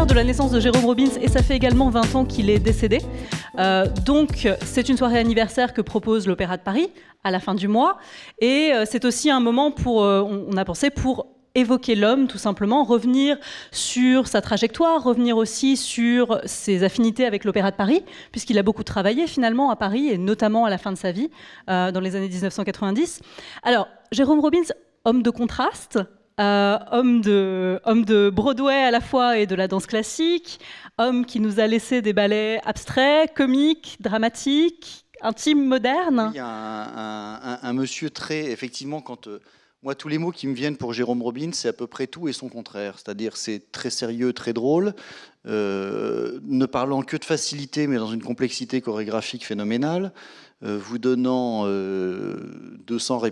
De la naissance de Jérôme Robbins et ça fait également 20 ans qu'il est décédé. Donc c'est une soirée anniversaire que propose l'Opéra de Paris à la fin du mois et c'est aussi un moment pour, on a pensé, pour évoquer l'homme tout simplement, revenir sur sa trajectoire, revenir aussi sur ses affinités avec l'Opéra de Paris puisqu'il a beaucoup travaillé finalement à Paris et notamment à la fin de sa vie dans les années 1990. Alors Jérôme Robbins, homme de contraste, homme de Broadway à la fois et de la danse classique, homme qui nous a laissé des ballets abstraits, comiques, dramatiques, intimes, modernes. Oui, un monsieur très, effectivement, moi, tous les mots qui me viennent pour Jérôme Robbins, c'est à peu près tout et son contraire. C'est-à-dire, c'est très sérieux, très drôle, ne parlant que de facilité, mais dans une complexité chorégraphique phénoménale, vous donnant 200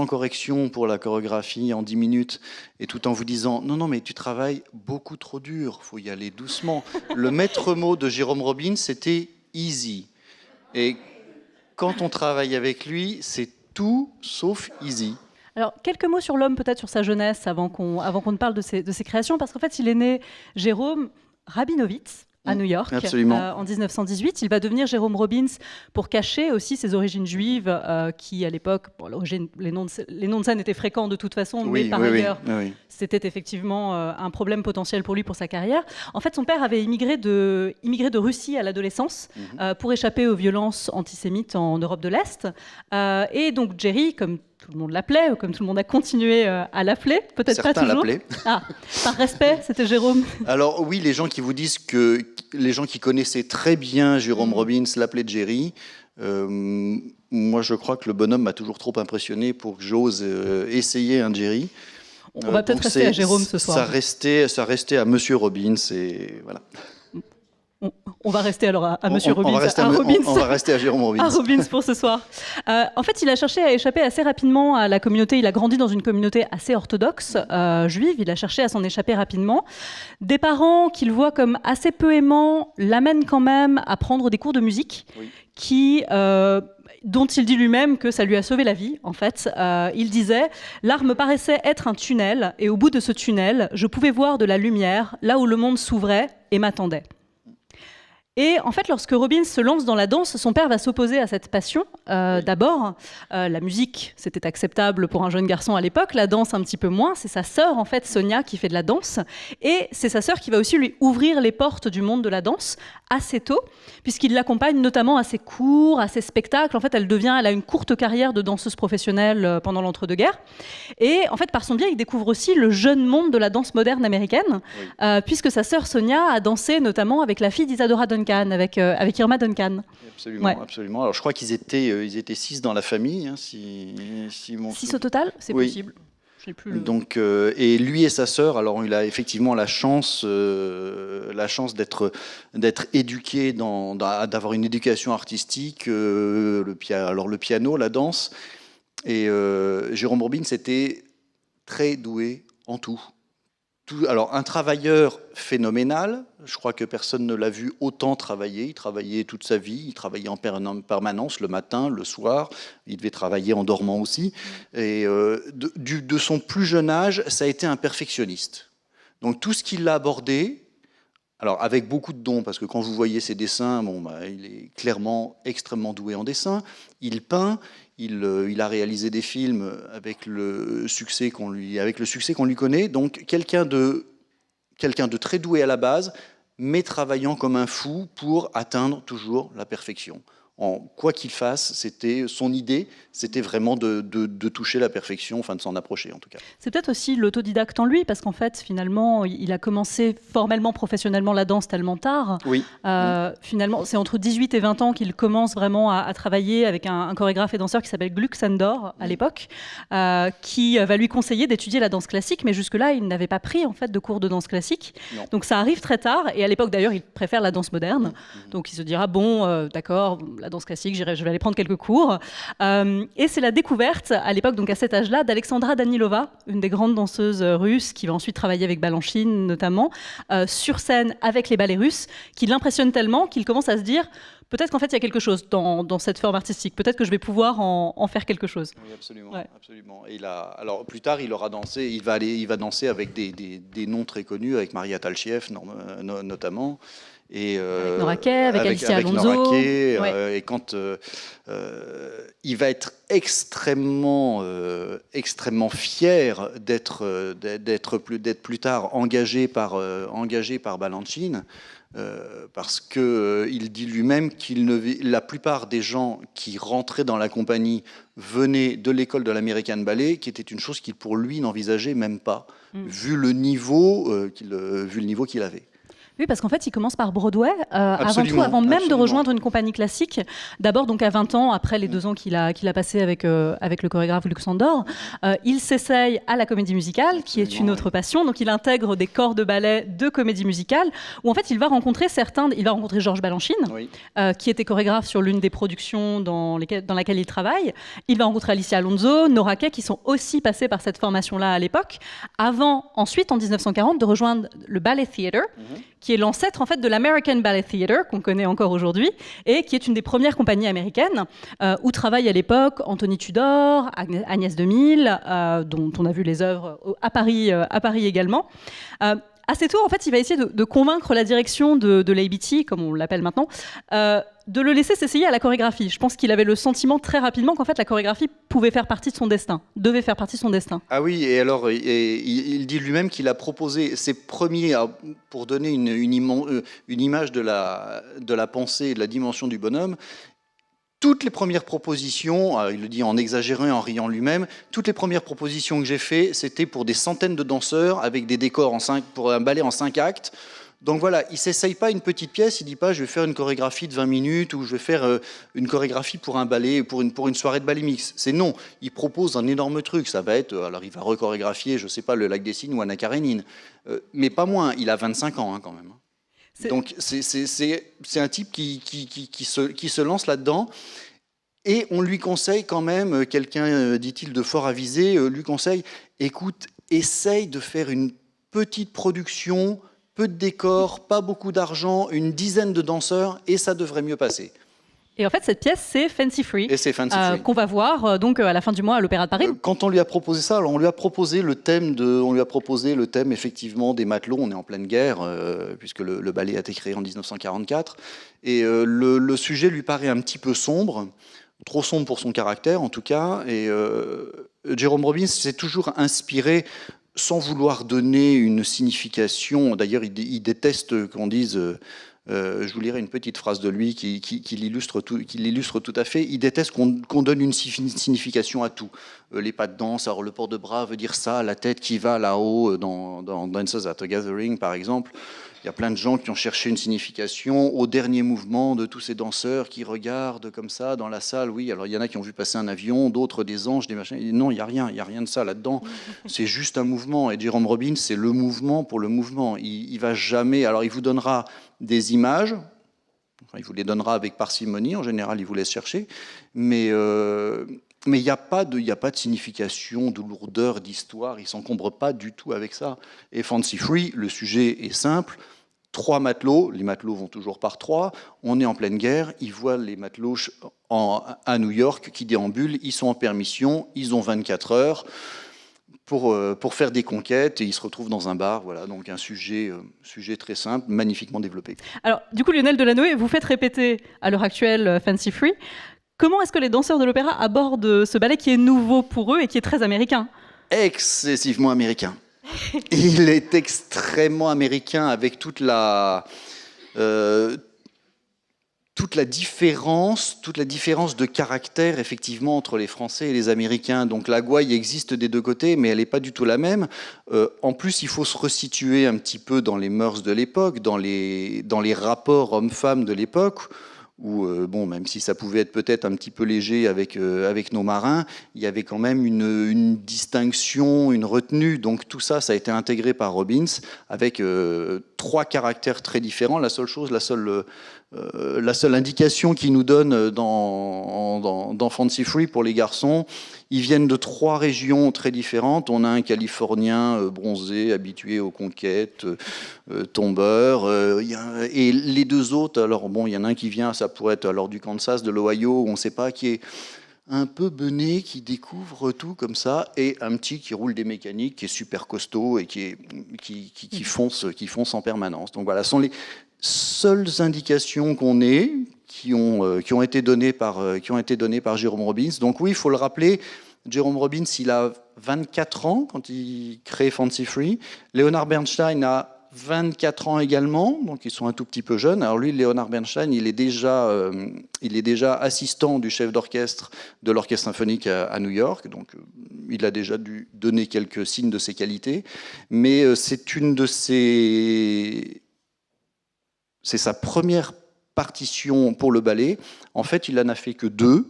corrections pour la chorégraphie en 10 minutes, et tout en vous disant « Non, mais tu travailles beaucoup trop dur, il faut y aller doucement ». Le maître mot de Jérôme Robbins, c'était « easy ». Et quand on travaille avec lui, c'est tout sauf easy. Alors, quelques mots sur l'homme, peut-être sur sa jeunesse, avant qu'on ne parle de ses créations, parce qu'en fait, il est né Jérôme Rabinowitz, à New York, en 1918. Il va devenir Jérôme Robbins pour cacher aussi ses origines juives, qui à l'époque, bon, les noms de scène étaient fréquents de toute façon, mais par ailleurs, c'était effectivement un problème potentiel pour lui, pour sa carrière. En fait, son père avait immigré de Russie à l'adolescence pour échapper aux violences antisémites en Europe de l'Est. Et donc Jerry, comme tout le monde l'appelait, ou comme tout le monde a continué à l'appeler, peut-être pas toujours. Certains l'appelaient. Par respect, c'était Jérôme. Alors oui, les gens qui vous disent que les gens qui connaissaient très bien Jérôme Robbins l'appelaient Jerry. Moi, je crois que le bonhomme m'a toujours trop impressionné pour que j'ose essayer un Jerry. On va peut-être rester à Jérôme ce soir. Ça restait à Monsieur Robbins et voilà. On va rester alors à Monsieur Robbins. On va rester à Jérôme Robbins. À Robbins pour ce soir. En fait, il a cherché à échapper assez rapidement à la communauté. Il a grandi dans une communauté assez orthodoxe juive. Il a cherché à s'en échapper rapidement. Des parents qu'il voit comme assez peu aimants l'amènent quand même à prendre des cours de musique dont il dit lui-même que ça lui a sauvé la vie, en fait. Il disait « L'art me paraissait être un tunnel, et au bout de ce tunnel, je pouvais voir de la lumière, là où le monde s'ouvrait et m'attendait. » Et en fait, lorsque Robbins se lance dans la danse, son père va s'opposer à cette passion. D'abord, la musique, c'était acceptable pour un jeune garçon à l'époque, la danse un petit peu moins. C'est sa sœur, en fait, Sonia, qui fait de la danse. Et c'est sa sœur qui va aussi lui ouvrir les portes du monde de la danse assez tôt, puisqu'il l'accompagne notamment à ses cours, à ses spectacles. En fait, elle a une courte carrière de danseuse professionnelle pendant l'entre-deux-guerres. Et en fait, par son biais, il découvre aussi le jeune monde de la danse moderne américaine, puisque sa sœur Sonia a dansé notamment avec la fille d'Isadora Duncan, avec Irma Duncan. Absolument, absolument. Alors, je crois qu'ils étaient 6 dans la famille. 6 au total, c'est possible. Donc, et lui et sa sœur, alors il a effectivement la chance d'être éduqué, d'avoir une éducation artistique, le piano, la danse. Et Jérôme Robbins était très doué en tout. Alors, un travailleur phénoménal, je crois que personne ne l'a vu autant travailler. Il travaillait toute sa vie, il travaillait en permanence, le matin, le soir, il devait travailler en dormant aussi. Et de son plus jeune âge, ça a été un perfectionniste. Donc tout ce qu'il a abordé, alors avec beaucoup de dons, parce que quand vous voyez ses dessins, il est clairement extrêmement doué en dessin, il peint, il a réalisé des films avec le succès qu'on lui connaît, donc quelqu'un de très doué à la base, mais travaillant comme un fou pour atteindre toujours la perfection. Quoi qu'il fasse, c'était son idée, c'était vraiment de toucher la perfection, enfin de s'en approcher en tout cas. C'est peut-être aussi l'autodidacte en lui, parce qu'en fait, finalement, il a commencé formellement, professionnellement la danse tellement tard. Oui. Finalement, c'est entre 18 et 20 ans qu'il commence vraiment à travailler avec un chorégraphe et danseur qui s'appelle Gluck Sandor à l'époque, qui va lui conseiller d'étudier la danse classique, mais jusque-là, il n'avait pas pris en fait de cours de danse classique. Non. Donc ça arrive très tard, et à l'époque d'ailleurs, il préfère la danse moderne. Donc il se dira, bon, d'accord, la danse classique, je vais aller prendre quelques cours. Et c'est la découverte, à l'époque, donc à cet âge-là, d'Alexandra Danilova, une des grandes danseuses russes, qui va ensuite travailler avec Balanchine notamment, sur scène avec les ballets russes, qui l'impressionne tellement qu'il commence à se dire peut-être qu'en fait il y a quelque chose dans cette forme artistique, peut-être que je vais pouvoir en faire quelque chose. Oui, absolument. Ouais. Absolument. Et alors plus tard, il aura dansé, il va danser avec des noms très connus, avec Maria Talchiev notamment. Et, avec Nora Kay, avec Alicia Alonso. Nora Kay, ouais. Et quand il va être extrêmement fier d'être plus tard engagé par Balanchine. Parce qu'il dit lui-même la plupart des gens qui rentraient dans la compagnie venaient de l'école de l'American Ballet, qui était une chose qu'il pour lui n'envisageait même pas, vu le niveau qu'il avait. Oui, parce qu'en fait, il commence par Broadway, avant même de rejoindre une compagnie classique. D'abord, donc à 20 ans, après les 2 ans qu'il a passé avec le chorégraphe Luxandor, il s'essaye à la comédie musicale, qui est une autre passion. Donc, il intègre des corps de ballet de comédie musicale, où en fait, il va rencontrer Georges Balanchine, qui était chorégraphe sur l'une des productions dans laquelle il travaille. Il va rencontrer Alicia Alonso, Nora Kay, qui sont aussi passés par cette formation-là à l'époque, avant, ensuite, en 1940, de rejoindre le Ballet Theatre, qui est l'ancêtre en fait de l'American Ballet Theatre qu'on connaît encore aujourd'hui et qui est une des premières compagnies américaines où travaillent à l'époque Anthony Tudor, Agnès Demille, dont on a vu les œuvres à Paris également. Assez tôt, en fait, il va essayer de convaincre la direction de l'ABT, comme on l'appelle maintenant, de le laisser s'essayer à la chorégraphie. Je pense qu'il avait le sentiment très rapidement qu'en fait la chorégraphie pouvait faire partie de son destin, devait faire partie de son destin. Ah oui, et alors il dit lui-même qu'il a proposé ses premiers, pour donner une image de la pensée et de la dimension du bonhomme, toutes les premières propositions, il le dit en exagérant et en riant lui-même, toutes les premières propositions que j'ai faites, c'était pour des centaines de danseurs avec des décors pour un ballet en 5 actes. Donc voilà, il ne s'essaye pas une petite pièce, il ne dit pas je vais faire une chorégraphie de 20 minutes ou je vais faire une chorégraphie pour un ballet, pour une soirée de ballet mix. C'est non, il propose un énorme truc. Ça va être, alors il va rechorégraphier, je ne sais pas, le Lac des Cygnes ou Anna Karénine. Mais pas moins, il a 25 ans quand même. Donc c'est un type qui se lance là-dedans. Et on lui conseille quand même, quelqu'un, dit-il, de fort avisé, lui conseille, écoute, essaye de faire une petite production, peu de décors, pas beaucoup d'argent, une dizaine de danseurs, et ça devrait mieux passer. Et en fait, cette pièce, c'est Fancy Free, qu'on va voir donc à la fin du mois à l'Opéra de Paris. Quand on lui a proposé ça, alors on lui a proposé le thème effectivement des matelots. On est en pleine guerre puisque le ballet a été créé en 1944, et le sujet lui paraît un petit peu sombre. Trop sombre pour son caractère, en tout cas. Et Jerome Robbins s'est toujours inspiré, sans vouloir donner une signification. D'ailleurs, il déteste qu'on dise... je vous lirai une petite phrase de lui qui l'illustre tout à fait. Il déteste qu'on donne une signification à tout. Les pas de danse, alors le port de bras veut dire ça, la tête qui va là-haut dans Dances at a Gathering, par exemple. Il y a plein de gens qui ont cherché une signification au dernier mouvement de tous ces danseurs qui regardent comme ça dans la salle. Oui, alors il y en a qui ont vu passer un avion, d'autres des anges, des machins. Non, il n'y a rien de ça là-dedans. C'est juste un mouvement. Et Jerome Robbins, c'est le mouvement pour le mouvement. Il va jamais... Alors il vous donnera des images, enfin, il vous les donnera avec parcimonie, en général il vous laisse chercher, mais il n'y a pas de signification, de lourdeur, d'histoire, il ne s'encombre pas du tout avec ça. Et Fancy Free, le sujet est simple, 3 matelots, les matelots vont toujours par 3, on est en pleine guerre, ils voient les matelots à New York qui déambulent, ils sont en permission, ils ont 24 heures, pour faire des conquêtes, et ils se retrouvent dans un bar. Voilà, donc un sujet très simple, magnifiquement développé. Alors, du coup, Lionel Delanoë, vous faites répéter à l'heure actuelle Fancy Free. Comment est-ce que les danseurs de l'opéra abordent ce ballet qui est nouveau pour eux et qui est très américain ? Excessivement américain. Il est extrêmement américain avec toute la différence de caractère effectivement entre les Français et les Américains. Donc la gouaille existe des deux côtés, mais elle n'est pas du tout la même. En plus, il faut se resituer un petit peu dans les mœurs de l'époque, dans les rapports hommes-femmes de l'époque, où, même si ça pouvait être peut-être un petit peu léger avec nos marins, il y avait quand même une distinction, une retenue. Donc tout ça, ça a été intégré par Robbins avec 3 caractères très différents. La seule la seule indication qu'ils nous donnent dans Fancy Free pour les garçons, ils viennent de 3 régions très différentes. On a un Californien bronzé, habitué aux conquêtes, tombeur, et les 2 autres, alors bon, il y en a un qui vient, ça pourrait être alors du Kansas, de l'Ohio, on ne sait pas, qui est un peu bené, qui découvre tout comme ça, et un petit qui roule des mécaniques, qui est super costaud et qui fonce en permanence. Donc voilà, ce sont les seules indications qu'on ait, qui ont été données par Jerome Robbins. Donc oui, il faut le rappeler, Jerome Robbins, il a 24 ans quand il crée Fancy Free. Leonard Bernstein a 24 ans également, donc ils sont un tout petit peu jeunes. Alors lui, Leonard Bernstein, il est déjà assistant du chef d'orchestre de l'Orchestre symphonique à New York, donc il a déjà dû donner quelques signes de ses qualités, mais c'est sa première partition pour le ballet. En fait, il n'en a fait que 2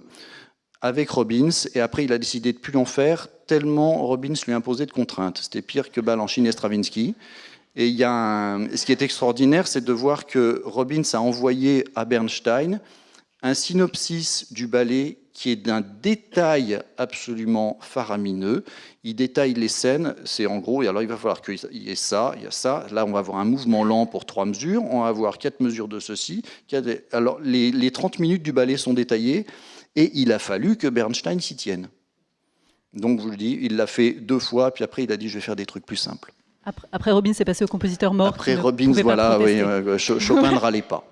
avec Robbins, et après il a décidé de ne plus en faire, tellement Robbins lui imposait de contraintes. C'était pire que Balanchine et Stravinsky. Et ce qui est extraordinaire, c'est de voir que Robbins a envoyé à Bernstein un synopsis du ballet qui est d'un détail absolument faramineux. Il détaille les scènes, c'est en gros, et alors il va falloir qu'il y ait ça, il y a ça. Là, on va avoir un mouvement lent pour 3 mesures, on va avoir 4 mesures de ceci. Alors, les 30 minutes du ballet sont détaillées, et il a fallu que Bernstein s'y tienne. Donc, je vous le dis, il l'a fait 2 fois, puis après, il a dit, je vais faire des trucs plus simples. Après Robbins, c'est passé au compositeur mort. Après Robbins, voilà, oui, Chopin ne râlait pas.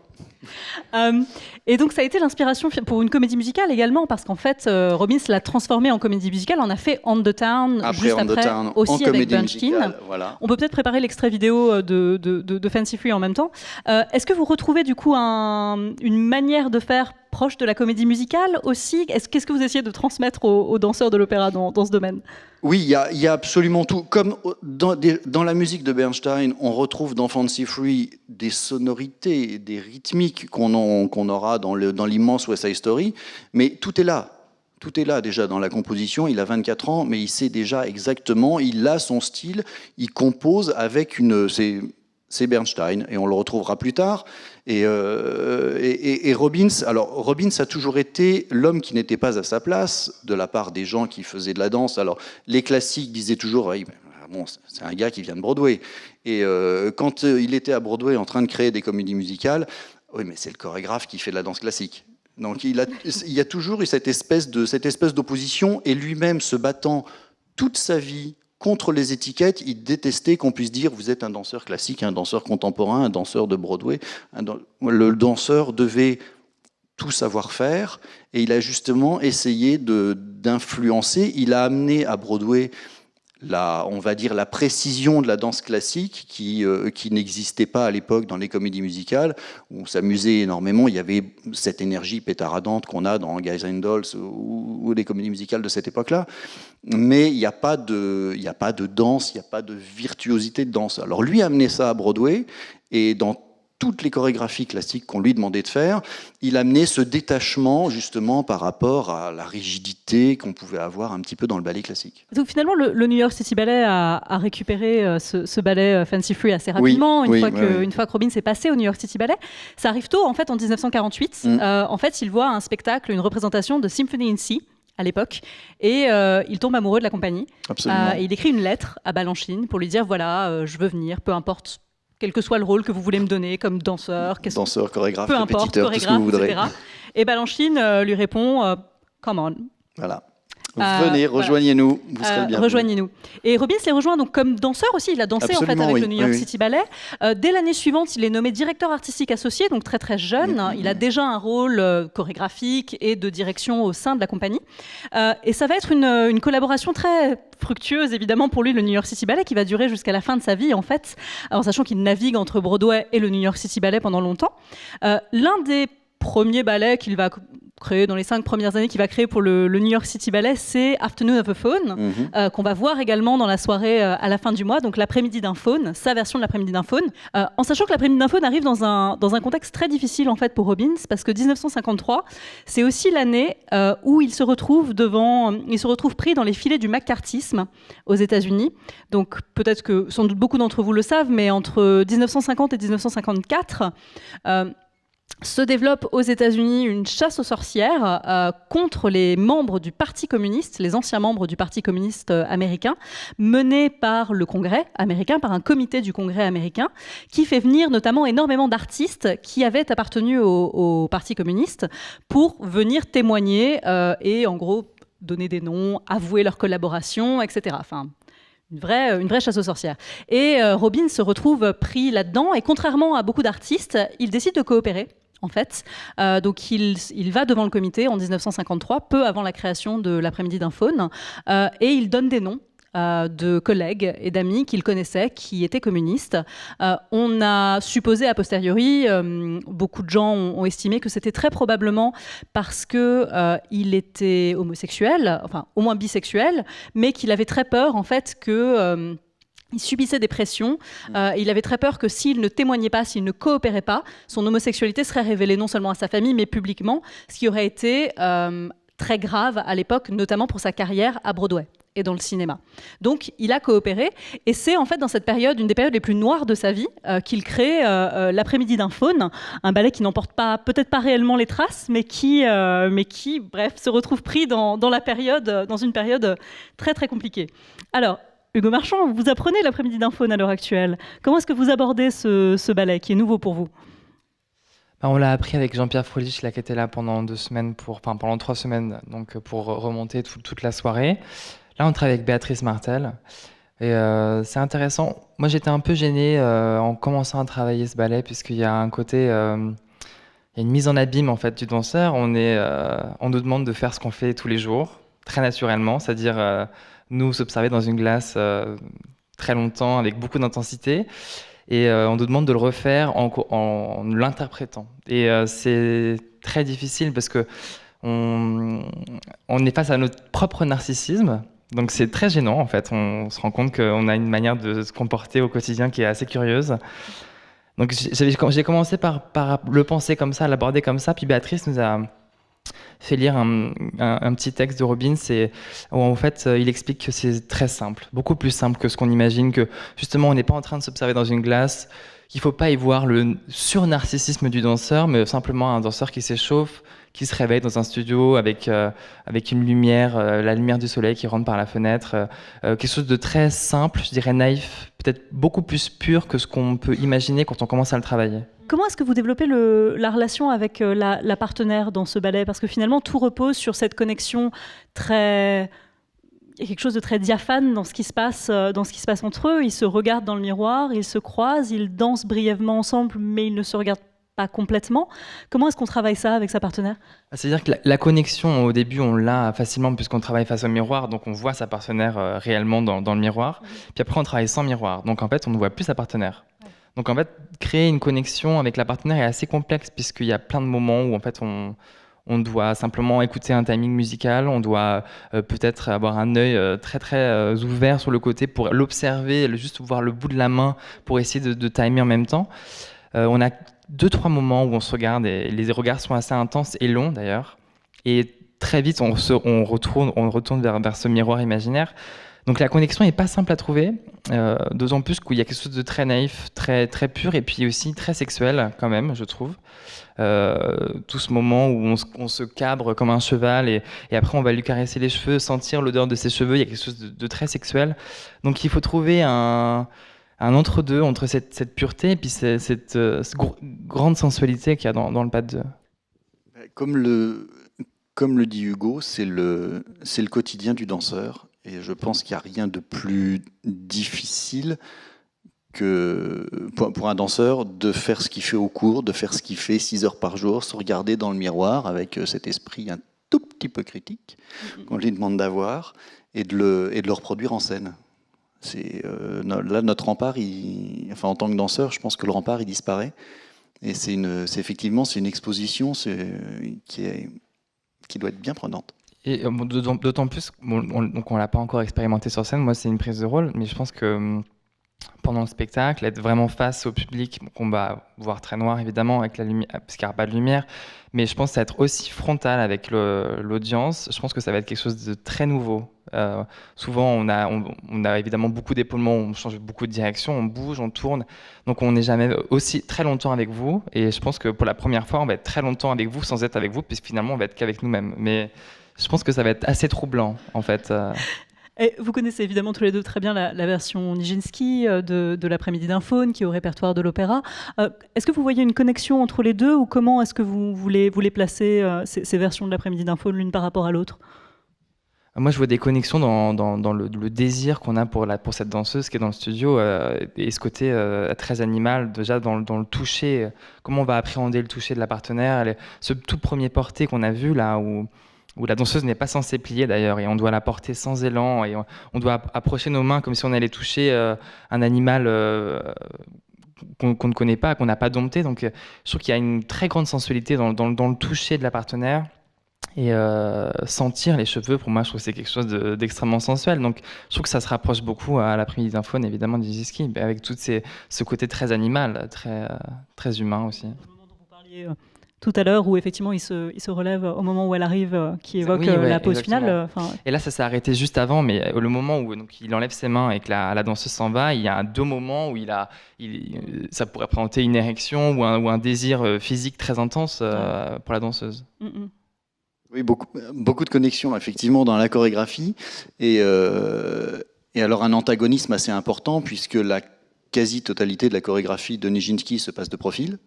Et donc ça a été l'inspiration pour une comédie musicale également, parce qu'en fait Robbins l'a transformé en comédie musicale, en a fait On the Town juste après, aussi avec Bernstein. Voilà. On peut peut-être préparer l'extrait vidéo de Fancy Free en même temps. Est-ce que vous retrouvez du coup une manière de faire proche de la comédie musicale aussi? Qu'est-ce que vous essayez de transmettre aux danseurs de l'opéra dans ce domaine? Oui, il y a absolument tout. Comme dans la musique de Bernstein, on retrouve dans Fancy Free des sonorités, des rythmiques qu'on aura dans l'immense West Side Story, mais tout est là. Tout est là déjà dans la composition. Il a 24 ans, mais il sait déjà exactement, il a son style, il compose avec c'est Bernstein, et on le retrouvera plus tard. Et Robbins, alors Robbins a toujours été l'homme qui n'était pas à sa place de la part des gens qui faisaient de la danse. Alors les classiques disaient toujours, oui, bon, c'est un gars qui vient de Broadway. Et quand il était à Broadway en train de créer des comédies musicales, oui, mais c'est le chorégraphe qui fait de la danse classique. Donc il y a toujours eu cette espèce d'opposition, et lui-même se battant toute sa vie contre les étiquettes, il détestait qu'on puisse dire vous êtes un danseur classique, un danseur contemporain, un danseur de Broadway. Le danseur devait tout savoir faire, et il a justement essayé d'influencer. Il a amené à Broadway on va dire la précision de la danse classique qui n'existait pas à l'époque dans les comédies musicales, où on s'amusait énormément. Il y avait cette énergie pétaradante qu'on a dans Guys and Dolls ou les comédies musicales de cette époque-là. Mais il n'y a pas de danse, il n'y a pas de virtuosité de danse. Alors lui a amené ça à Broadway, et dans toutes les chorégraphies classiques qu'on lui demandait de faire, il amenait ce détachement justement par rapport à la rigidité qu'on pouvait avoir un petit peu dans le ballet classique. Donc finalement, le New York City Ballet a récupéré ce ballet Fancy Free assez rapidement, une fois que Robbins est passé au New York City Ballet. Ça arrive tôt, en fait, en 1948. En fait, il voit un spectacle, une représentation de Symphony in C, à l'époque, et il tombe amoureux de la compagnie. Absolument. Il écrit une lettre à Balanchine pour lui dire, voilà, je veux venir, peu importe quel que soit le rôle que vous voulez me donner comme danseur, chorégraphe, peu importe, répétiteur, tout ce que vous voudrez. etc. Et Balanchine lui répond come on. Voilà. Venez, rejoignez-nous, vous serez bien. Rejoignez-nous. Et Robbins les rejoint donc comme danseur aussi. Il a dansé en fait avec le New York City Ballet. Dès l'année suivante, il est nommé directeur artistique associé, donc très très jeune. Il a déjà un rôle chorégraphique et de direction au sein de la compagnie. Et ça va être une collaboration très fructueuse évidemment pour lui, le New York City Ballet, qui va durer jusqu'à la fin de sa vie en fait, en sachant qu'il navigue entre Broadway et le New York City Ballet pendant longtemps. L'un des premiers ballets qu'il va créé dans les 5 premières années qu'il va créer pour le New York City Ballet, c'est Afternoon of a Faun, qu'on va voir également dans la soirée à la fin du mois, donc l'après-midi d'un faune, sa version de l'après-midi d'un faune, en sachant que l'après-midi d'un faune arrive dans un contexte très difficile en fait pour Robbins, parce que 1953, c'est aussi l'année où il se retrouve pris dans les filets du maccarthyisme aux États-Unis. Donc peut-être que sans doute beaucoup d'entre vous le savent, mais entre 1950 et 1954, se développe aux États-Unis une chasse aux sorcières contre les membres du Parti communiste, les anciens membres du Parti communiste américain, menée par le Congrès américain, par un comité du Congrès américain, qui fait venir notamment énormément d'artistes qui avaient appartenu au Parti communiste pour venir témoigner et en gros donner des noms, avouer leur collaboration, etc. Enfin, une vraie chasse aux sorcières. Et Robin se retrouve pris là-dedans, et contrairement à beaucoup d'artistes, il décide de coopérer. En fait, donc il va devant le comité en 1953, peu avant la création de l'après-midi d'un faune, et il donne des noms de collègues et d'amis qu'il connaissait qui étaient communistes. On a supposé a posteriori, beaucoup de gens ont estimé que c'était très probablement parce qu'il était homosexuel, enfin au moins bisexuel, mais qu'il avait très peur en fait que il subissait des pressions, il avait très peur que s'il ne témoignait pas, s'il ne coopérait pas, son homosexualité serait révélée non seulement à sa famille, mais publiquement, ce qui aurait été très grave à l'époque, notamment pour sa carrière à Broadway et dans le cinéma. Donc il a coopéré, et c'est en fait dans cette période, une des périodes les plus noires de sa vie, qu'il crée l'après-midi d'un faune, un ballet qui n'emporte pas, peut-être pas réellement les traces, mais qui bref, se retrouve pris dans une période très très compliquée. Alors, Hugo Marchand, vous apprenez l'après-midi d'un faune à l'heure actuelle. Comment est-ce que vous abordez ce ballet qui est nouveau pour vous ? On l'a appris avec Jean-Pierre Froelich, là, qui était là pendant 2 semaines, pendant 3 semaines, donc pour remonter toute la soirée. Là, on travaille avec Béatrice Martel. Et c'est intéressant. Moi, j'étais un peu gêné en commençant à travailler ce ballet, puisqu'il y a un côté... il y a une mise en abîme en fait, du danseur. On nous demande de faire ce qu'on fait tous les jours, très naturellement, c'est-à-dire... nous s'observer dans une glace très longtemps, avec beaucoup d'intensité. Et on nous demande de le refaire en l'interprétant. Et c'est très difficile parce qu'on est face à notre propre narcissisme. Donc c'est très gênant, en fait. On se rend compte qu'on a une manière de se comporter au quotidien qui est assez curieuse. Donc j'ai commencé par le penser comme ça, l'aborder comme ça. Puis Béatrice nous a fait lire un petit texte de Robin, où en fait il explique que c'est très simple, beaucoup plus simple que ce qu'on imagine, que justement on n'est pas en train de s'observer dans une glace, qu'il ne faut pas y voir le sur-narcissisme du danseur, mais simplement un danseur qui s'échauffe, qui se réveille dans un studio avec une lumière, la lumière du soleil qui rentre par la fenêtre, quelque chose de très simple, je dirais naïf, peut-être beaucoup plus pur que ce qu'on peut imaginer quand on commence à le travailler. Comment est-ce que vous développez la relation avec la partenaire dans ce ballet ? Parce que finalement, tout repose sur cette connexion très... Il y a quelque chose de très diaphane dans ce qui se passe entre eux. Ils se regardent dans le miroir, ils se croisent, ils dansent brièvement ensemble, mais ils ne se regardent pas complètement. Comment est-ce qu'on travaille ça avec sa partenaire ? C'est-à-dire que la connexion, au début, on l'a facilement puisqu'on travaille face au miroir, donc on voit sa partenaire réellement dans le miroir. Puis après, on travaille sans miroir, donc en fait, on ne voit plus sa partenaire. Donc en fait, créer une connexion avec la partenaire est assez complexe puisqu'il y a plein de moments où en fait on doit simplement écouter un timing musical, on doit peut-être avoir un œil très très ouvert sur le côté pour l'observer, juste voir le bout de la main pour essayer de timer en même temps. On a 2-3 moments où on se regarde et les regards sont assez intenses et longs d'ailleurs. Et très vite on retourne vers ce miroir imaginaire. Donc la connexion n'est pas simple à trouver, d'autant plus qu'il y a quelque chose de très naïf, très, très pur, et puis aussi très sexuel quand même, je trouve. Tout ce moment où on se cabre comme un cheval, et après on va lui caresser les cheveux, sentir l'odeur de ses cheveux, il y a quelque chose de très sexuel. Donc il faut trouver un entre-deux entre cette pureté et puis cette grande sensualité qu'il y a dans le pas de... Comme le dit Hugo, c'est le quotidien du danseur. Et je pense qu'il n'y a rien de plus difficile que pour un danseur de faire ce qu'il fait au cours, de faire ce qu'il fait 6 heures par jour, se regarder dans le miroir avec cet esprit un tout petit peu critique qu'on lui demande d'avoir et de le reproduire en scène. Là, notre rempart, en tant que danseur, je pense que le rempart, il disparaît. Et c'est effectivement une exposition qui doit être bien prenante. Et d'autant plus, donc on l'a pas encore expérimenté sur scène, moi c'est une prise de rôle, mais je pense que pendant le spectacle, être vraiment face au public, qu'on va voir très noir évidemment avec la lumière, parce qu'il n'y aura pas de lumière, mais je pense être aussi frontal avec l'audience. Je pense que ça va être quelque chose de très nouveau. Souvent, on a évidemment beaucoup d'épaulements, on change beaucoup de direction, on bouge, on tourne, donc on n'est jamais aussi très longtemps avec vous. Et je pense que pour la première fois, on va être très longtemps avec vous sans être avec vous, puisque finalement, on va être qu'avec nous-mêmes. Mais je pense que ça va être assez troublant, en fait. Et vous connaissez évidemment tous les deux très bien la version Nijinsky de l'après-midi d'un faune qui est au répertoire de l'opéra. Est-ce que vous voyez une connexion entre les deux ou comment est-ce que vous voulez placer ces versions de l'après-midi d'un faune l'une par rapport à l'autre? Moi, je vois des connexions dans le désir qu'on a pour cette danseuse qui est dans le studio et ce côté très animal, déjà dans le toucher, comment on va appréhender le toucher de la partenaire, ce tout premier porté qu'on a vu là, où la danseuse n'est pas censée plier d'ailleurs, et on doit la porter sans élan, et on doit approcher nos mains comme si on allait toucher un animal qu'on ne connaît pas, qu'on n'a pas dompté. Donc je trouve qu'il y a une très grande sensualité dans le toucher de la partenaire. Et sentir les cheveux, pour moi, je trouve que c'est quelque chose d'extrêmement sensuel. Donc, je trouve que ça se rapproche beaucoup à l'après-midi d'un faune, évidemment, du Nijinsky, avec tout ce côté très animal, très humain aussi. Le moment dont vous parliez tout à l'heure, où effectivement il se relève au moment où elle arrive, qui évoque Oui, ouais, la pause exactement. finale. Et là, ça s'est arrêté juste avant, mais le moment où donc, il enlève ses mains et que la danseuse s'en va, il y a deux moments où ça pourrait représenter une érection ou un désir physique très intense pour la danseuse. Mm-mm. Oui, beaucoup de connexions effectivement dans la chorégraphie et alors un antagonisme assez important puisque la quasi-totalité de la chorégraphie de Nijinsky se passe de profil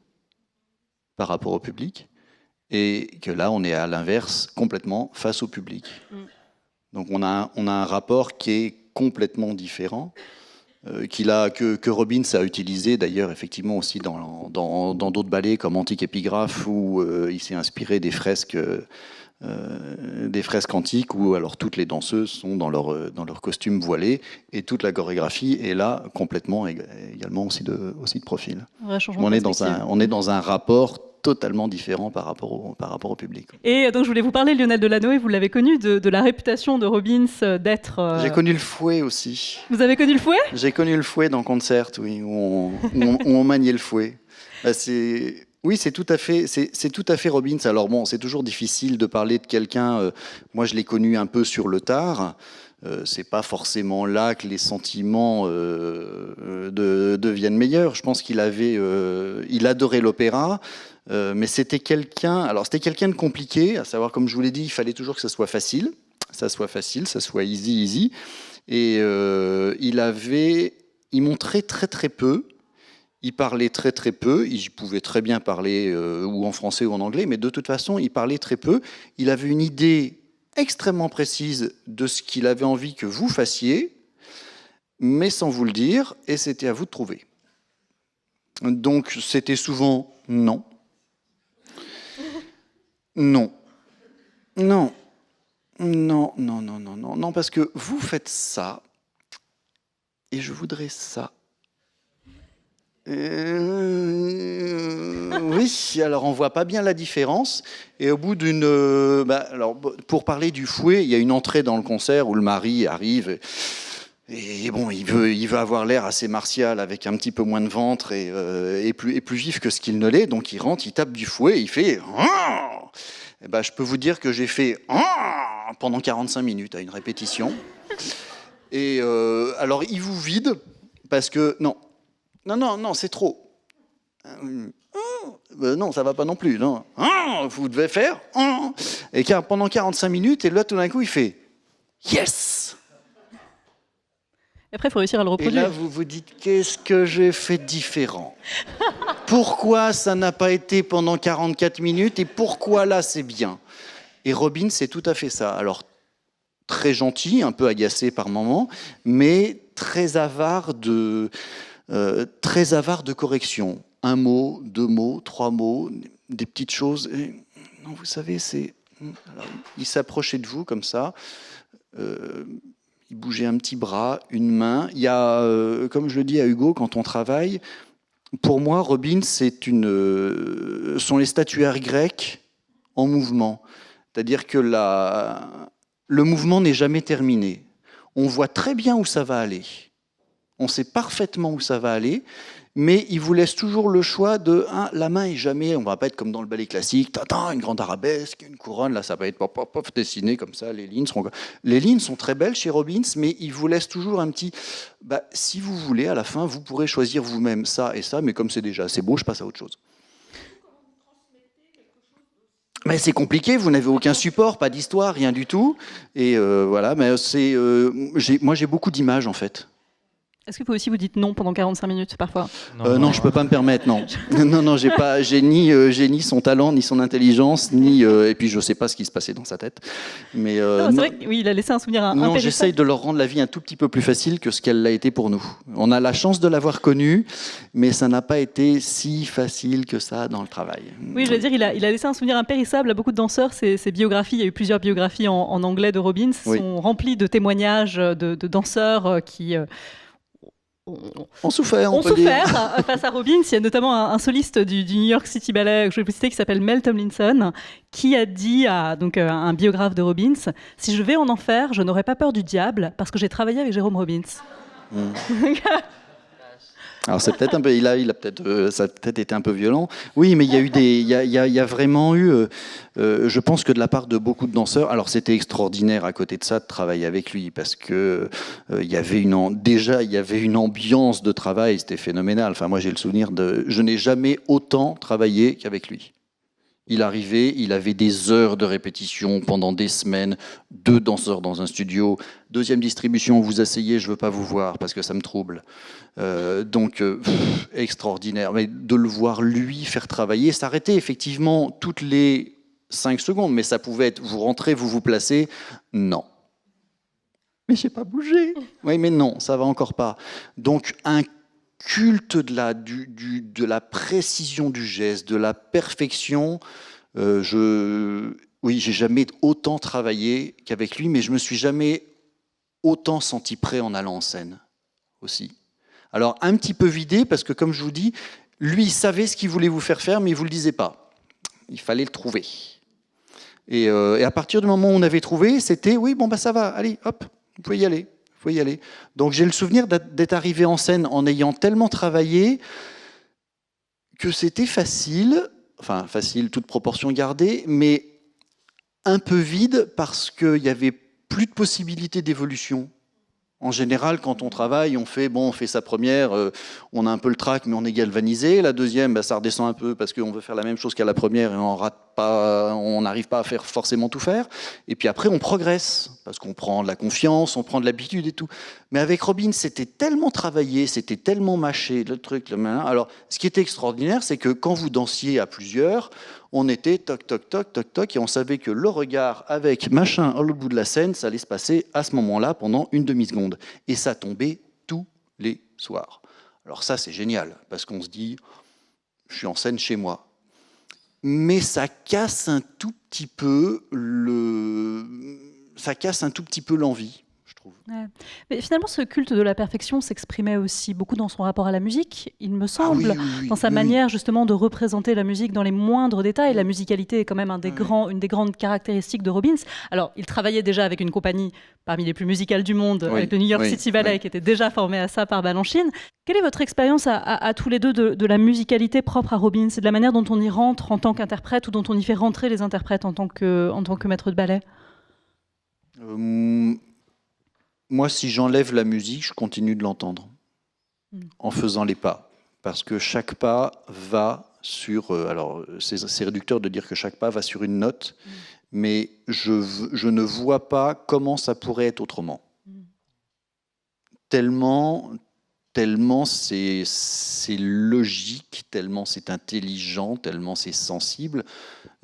par rapport au public et que là on est à l'inverse complètement face au public. Donc on a un rapport qui est complètement différent que Robbins a utilisé d'ailleurs effectivement aussi dans d'autres ballets comme Antique Épigraphe où il s'est inspiré des fresques antiques où alors toutes les danseuses sont dans leur costume voilé et toute la chorégraphie est là complètement également aussi de profil. On est dans un rapport totalement différent par rapport au public. Et donc je voulais vous parler, Lionel Delanoë, vous l'avez connu, de la réputation de Robbins d'être... J'ai connu le fouet aussi. Vous avez connu le fouet? J'ai connu le fouet dans Concert, oui, où on maniait le fouet. Oui, c'est tout à fait Robbins. Alors bon, c'est toujours difficile de parler de quelqu'un. Moi, je l'ai connu un peu sur le tard. C'est pas forcément là que les sentiments deviennent meilleurs. Je pense qu'il adorait l'opéra, mais c'était quelqu'un de compliqué. À savoir, comme je vous l'ai dit, il fallait toujours que ça soit facile, ça soit easy. Et il montrait très très peu. Il parlait très très peu, il pouvait très bien parler ou en français ou en anglais, mais de toute façon, il parlait très peu. Il avait une idée extrêmement précise de ce qu'il avait envie que vous fassiez, mais sans vous le dire, et c'était à vous de trouver. Donc c'était souvent non. Non, parce que vous faites ça, et je voudrais ça. Oui, alors on voit pas bien la différence. Et au bout alors pour parler du fouet, il y a une entrée dans le concert où le mari arrive et bon, il veut avoir l'air assez martial avec un petit peu moins de ventre et plus vif que ce qu'il ne l'est. Donc il rentre, il tape du fouet, il fait. Et je peux vous dire que j'ai fait pendant 45 minutes à une répétition. Et alors il vous vide parce que non, c'est trop. Non, ça va pas non plus. Non. Vous devez faire. Et pendant 45 minutes, et là, tout d'un coup, il fait yes. Et après, il faut réussir à le reproduire. Et là, vous vous dites, qu'est-ce que j'ai fait de différent? Pourquoi ça n'a pas été pendant 44 minutes et pourquoi là, c'est bien? Et Robbins, c'est tout à fait ça. Alors, très gentil, un peu agacé par moments, mais très avare de correction. Un mot, deux mots, trois mots, des petites choses. Et, non, vous savez, alors, il s'approchait de vous comme ça. Il bougeait un petit bras, une main. Il y a, comme je le dis à Hugo, quand on travaille, pour moi, Robbins, sont les statuaires grecs en mouvement. C'est-à-dire que le mouvement n'est jamais terminé. On voit très bien où ça va aller. on sait parfaitement où ça va aller, mais il vous laisse toujours le choix de la main est jamais, on va pas être comme dans le ballet classique, une grande arabesque, une couronne, là ça va être pop, pop, pop, dessiné comme ça, les lignes sont très belles chez Robbins, mais il vous laisse toujours un petit, si vous voulez, à la fin, vous pourrez choisir vous-même ça et ça, mais comme c'est déjà assez beau, je passe à autre chose. Mais c'est compliqué, vous n'avez aucun support, pas d'histoire, rien du tout, et voilà, mais moi j'ai beaucoup d'images en fait. Est-ce que vous aussi vous dites non pendant 45 minutes parfois? Non, je peux pas me permettre, non. Non, j'ai ni son talent, ni son intelligence, et puis je sais pas ce qui se passait dans sa tête. Mais non, c'est vrai que, oui, il a laissé un souvenir impérissable. Non, j'essaye de leur rendre la vie un tout petit peu plus facile que ce qu'elle l'a été pour nous. On a la chance de l'avoir connu, mais ça n'a pas été si facile que ça dans le travail. Oui, je veux dire, il a laissé un souvenir impérissable à beaucoup de danseurs. Ses biographies, il y a eu plusieurs biographies en anglais de Robbins, sont remplies de témoignages de danseurs qui ont souffert face à Robbins. Il y a notamment un soliste du New York City Ballet, que je vais vous citer, qui s'appelle Mel Tomlinson, qui a dit à un biographe de Robbins, « Si je vais en enfer, je n'aurai pas peur du diable, parce que j'ai travaillé avec Jérôme Robbins. » Alors c'est peut-être un peu, ça a peut-être été un peu violent. Oui, mais il y a vraiment eu, je pense que de la part de beaucoup de danseurs, alors c'était extraordinaire à côté de ça de travailler avec lui parce que il y avait une ambiance de travail, c'était phénoménal. Enfin moi j'ai le souvenir je n'ai jamais autant travaillé qu'avec lui. Il arrivait, il avait des heures de répétition pendant des semaines, 2 danseurs dans un studio, 2e distribution, vous asseyez, je veux pas vous voir parce que ça me trouble. Extraordinaire. Mais de le voir lui faire travailler, s'arrêter effectivement toutes les 5 secondes, mais ça pouvait être, vous rentrez, vous vous placez, non. Mais j'ai pas bougé. Oui, mais non, ça va encore pas. Donc un culte de la précision du geste, de la perfection. Oui, j'ai jamais autant travaillé qu'avec lui, mais je me suis jamais autant senti prêt en allant en scène aussi. Alors un petit peu vidé, parce que comme je vous dis, lui il savait ce qu'il voulait vous faire, mais il vous le disait pas. Il fallait le trouver. Et à partir du moment où on avait trouvé, c'était oui, bon ça va, allez, hop, vous pouvez y aller. Donc j'ai le souvenir d'être arrivé en scène en ayant tellement travaillé que c'était facile, toute proportion gardée, mais un peu vide parce qu'il n'y avait plus de possibilité d'évolution. En général, quand on travaille, on fait sa première, on a un peu le trac, mais on est galvanisé. La deuxième, ça redescend un peu parce qu'on veut faire la même chose qu'à la première et on n'arrive pas à faire forcément tout faire. Et puis après, on progresse parce qu'on prend de la confiance, on prend de l'habitude et tout. Mais avec Robbins, c'était tellement travaillé, c'était tellement mâché, le truc, le malin. Alors, ce qui était extraordinaire, c'est que quand vous dansiez à plusieurs, on était toc, toc, toc, toc, toc, et on savait que le regard avec machin à l'autre bout de la scène, ça allait se passer à ce moment-là pendant une demi-seconde. Et ça tombait tous les soirs. Alors ça, c'est génial, parce qu'on se dit, je suis en scène chez moi. Mais ça casse un tout petit peu l'envie. Ouais. Mais finalement, ce culte de la perfection s'exprimait aussi beaucoup dans son rapport à la musique, il me semble, dans sa manière justement de représenter la musique dans les moindres détails. La musicalité est quand même une des grandes caractéristiques de Robbins. Alors, il travaillait déjà avec une compagnie parmi les plus musicales du monde, avec le New York City Ballet, qui était déjà formé à ça par Balanchine. Quelle est votre expérience à tous les deux de la musicalité propre à Robbins et de la manière dont on y rentre en tant qu'interprète ou dont on y fait rentrer les interprètes en tant que maître de ballet? Moi, si j'enlève la musique, je continue de l'entendre en faisant les pas. Parce que chaque pas va sur... alors, c'est réducteur de dire que chaque pas va sur une note, mais je ne vois pas comment ça pourrait être autrement. Tellement c'est logique, tellement c'est intelligent, tellement c'est sensible.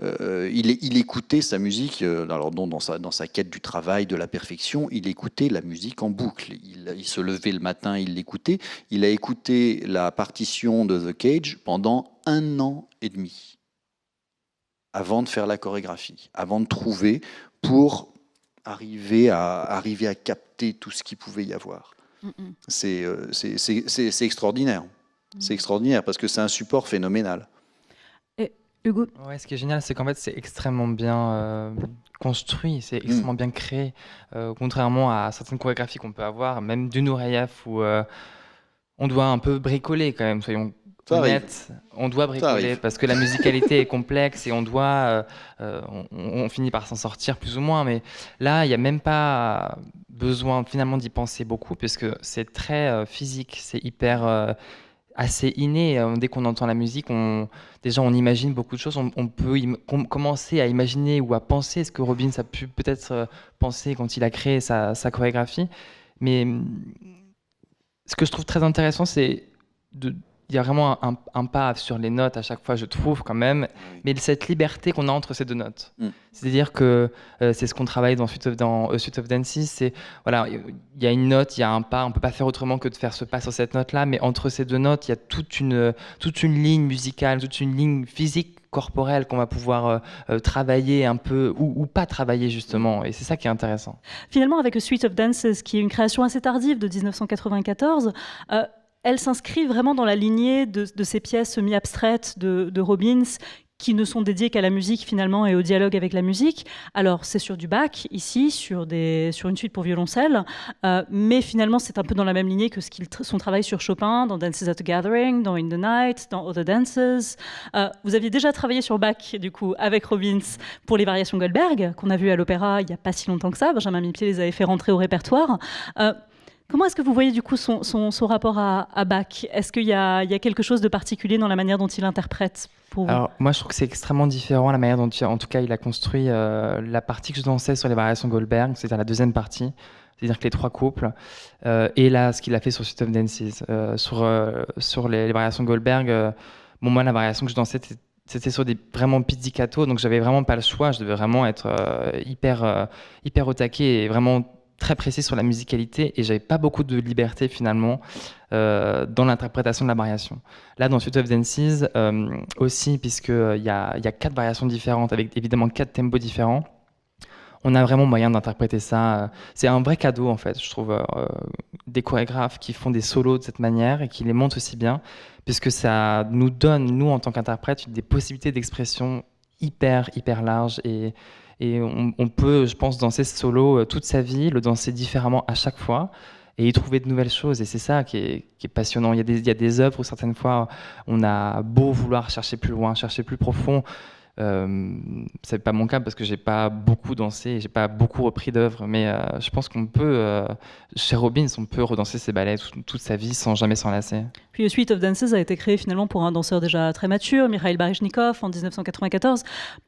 Il écoutait sa musique, alors dans sa quête du travail, de la perfection, il écoutait la musique en boucle. Il se levait le matin, il l'écoutait. Il a écouté la partition de The Cage pendant 1 an et demi, avant de faire la chorégraphie, avant de trouver, pour arriver à capter tout ce qu'il pouvait y avoir. C'est extraordinaire. C'est extraordinaire parce que c'est un support phénoménal. Et Hugo? Ouais, ce qui est génial, c'est qu'en fait, c'est extrêmement bien construit, c'est extrêmement bien créé. Contrairement à certaines chorégraphies qu'on peut avoir, même du Nureyev ou On doit un peu bricoler quand même, soyons Ça arrive. honnêtes. On doit Ça bricoler arrive. parce que la musicalité est complexe et on doit, on finit par s'en sortir plus ou moins. Mais là, il n'y a même pas besoin finalement d'y penser beaucoup puisque c'est très physique, c'est hyper assez inné. Dès qu'on entend la musique, déjà on imagine beaucoup de choses. On peut commencer à imaginer ou à penser ce que Robbins a pu peut-être penser quand il a créé sa chorégraphie. Mais ce que je trouve très intéressant, c'est il y a vraiment un pas sur les notes à chaque fois, je trouve quand même, Oui. mais cette liberté qu'on a entre ces deux notes. Mm. C'est-à-dire que c'est ce qu'on travaille dans Suite of Dances, c'est voilà, il y a une note, il y a un pas, on peut pas faire autrement que de faire ce pas sur cette note-là, mais entre ces deux notes, il y a toute une ligne musicale, toute une ligne physique corporelle qu'on va pouvoir travailler un peu ou pas travailler justement, et c'est ça qui est intéressant. Finalement, avec A Suite of Dances, qui est une création assez tardive de 1994, elle s'inscrit vraiment dans la lignée de ces pièces semi-abstraites de Robbins, qui ne sont dédiées qu'à la musique finalement et au dialogue avec la musique. Alors c'est sur du Bach ici, sur une suite pour violoncelle, mais finalement c'est un peu dans la même lignée que son travail sur Chopin, dans Dances at a Gathering, dans In the Night, dans Other Dances. Vous aviez déjà travaillé sur Bach du coup avec Robbins pour les variations Goldberg qu'on a vues à l'opéra il n'y a pas si longtemps que ça. Benjamin Millepied les avait fait rentrer au répertoire. Comment est-ce que vous voyez du coup son rapport à Bach? Est-ce qu'il y a quelque chose de particulier dans la manière dont il interprète pour vous? Alors moi je trouve que c'est extrêmement différent la manière dont en tout cas il a construit la partie que je dansais sur les variations Goldberg, c'est-à-dire la deuxième partie, c'est-à-dire que les trois couples, et là ce qu'il a fait sur Suite of Dances. Sur les variations Goldberg, bon, moi la variation que je dansais c'était sur des vraiment pizzicato, donc j'avais vraiment pas le choix, je devais vraiment être hyper au taquet et vraiment très précis sur la musicalité, et j'avais pas beaucoup de liberté finalement dans l'interprétation de la variation. Là dans Suite of Dances aussi, puisqu'il y a 4 variations différentes avec évidemment 4 tempos différents, on a vraiment moyen d'interpréter ça. C'est un vrai cadeau en fait, je trouve, des chorégraphes qui font des solos de cette manière et qui les montent aussi bien, puisque ça nous donne, nous en tant qu'interprètes, des possibilités d'expression hyper larges, et on peut, je pense, danser ce solo toute sa vie, le danser différemment à chaque fois et y trouver de nouvelles choses. Et c'est ça qui est passionnant. Il y a des œuvres où certaines fois, on a beau vouloir chercher plus loin, chercher plus profond. C'est pas mon cas parce que j'ai pas beaucoup dansé, j'ai pas beaucoup repris d'œuvres, mais je pense qu'on peut, chez Robbins, on peut redanser ses ballets toute sa vie sans jamais s'en lasser. Puis A Suite of Dances a été créé finalement pour un danseur déjà très mature, Mikhail Baryshnikov, en 1994.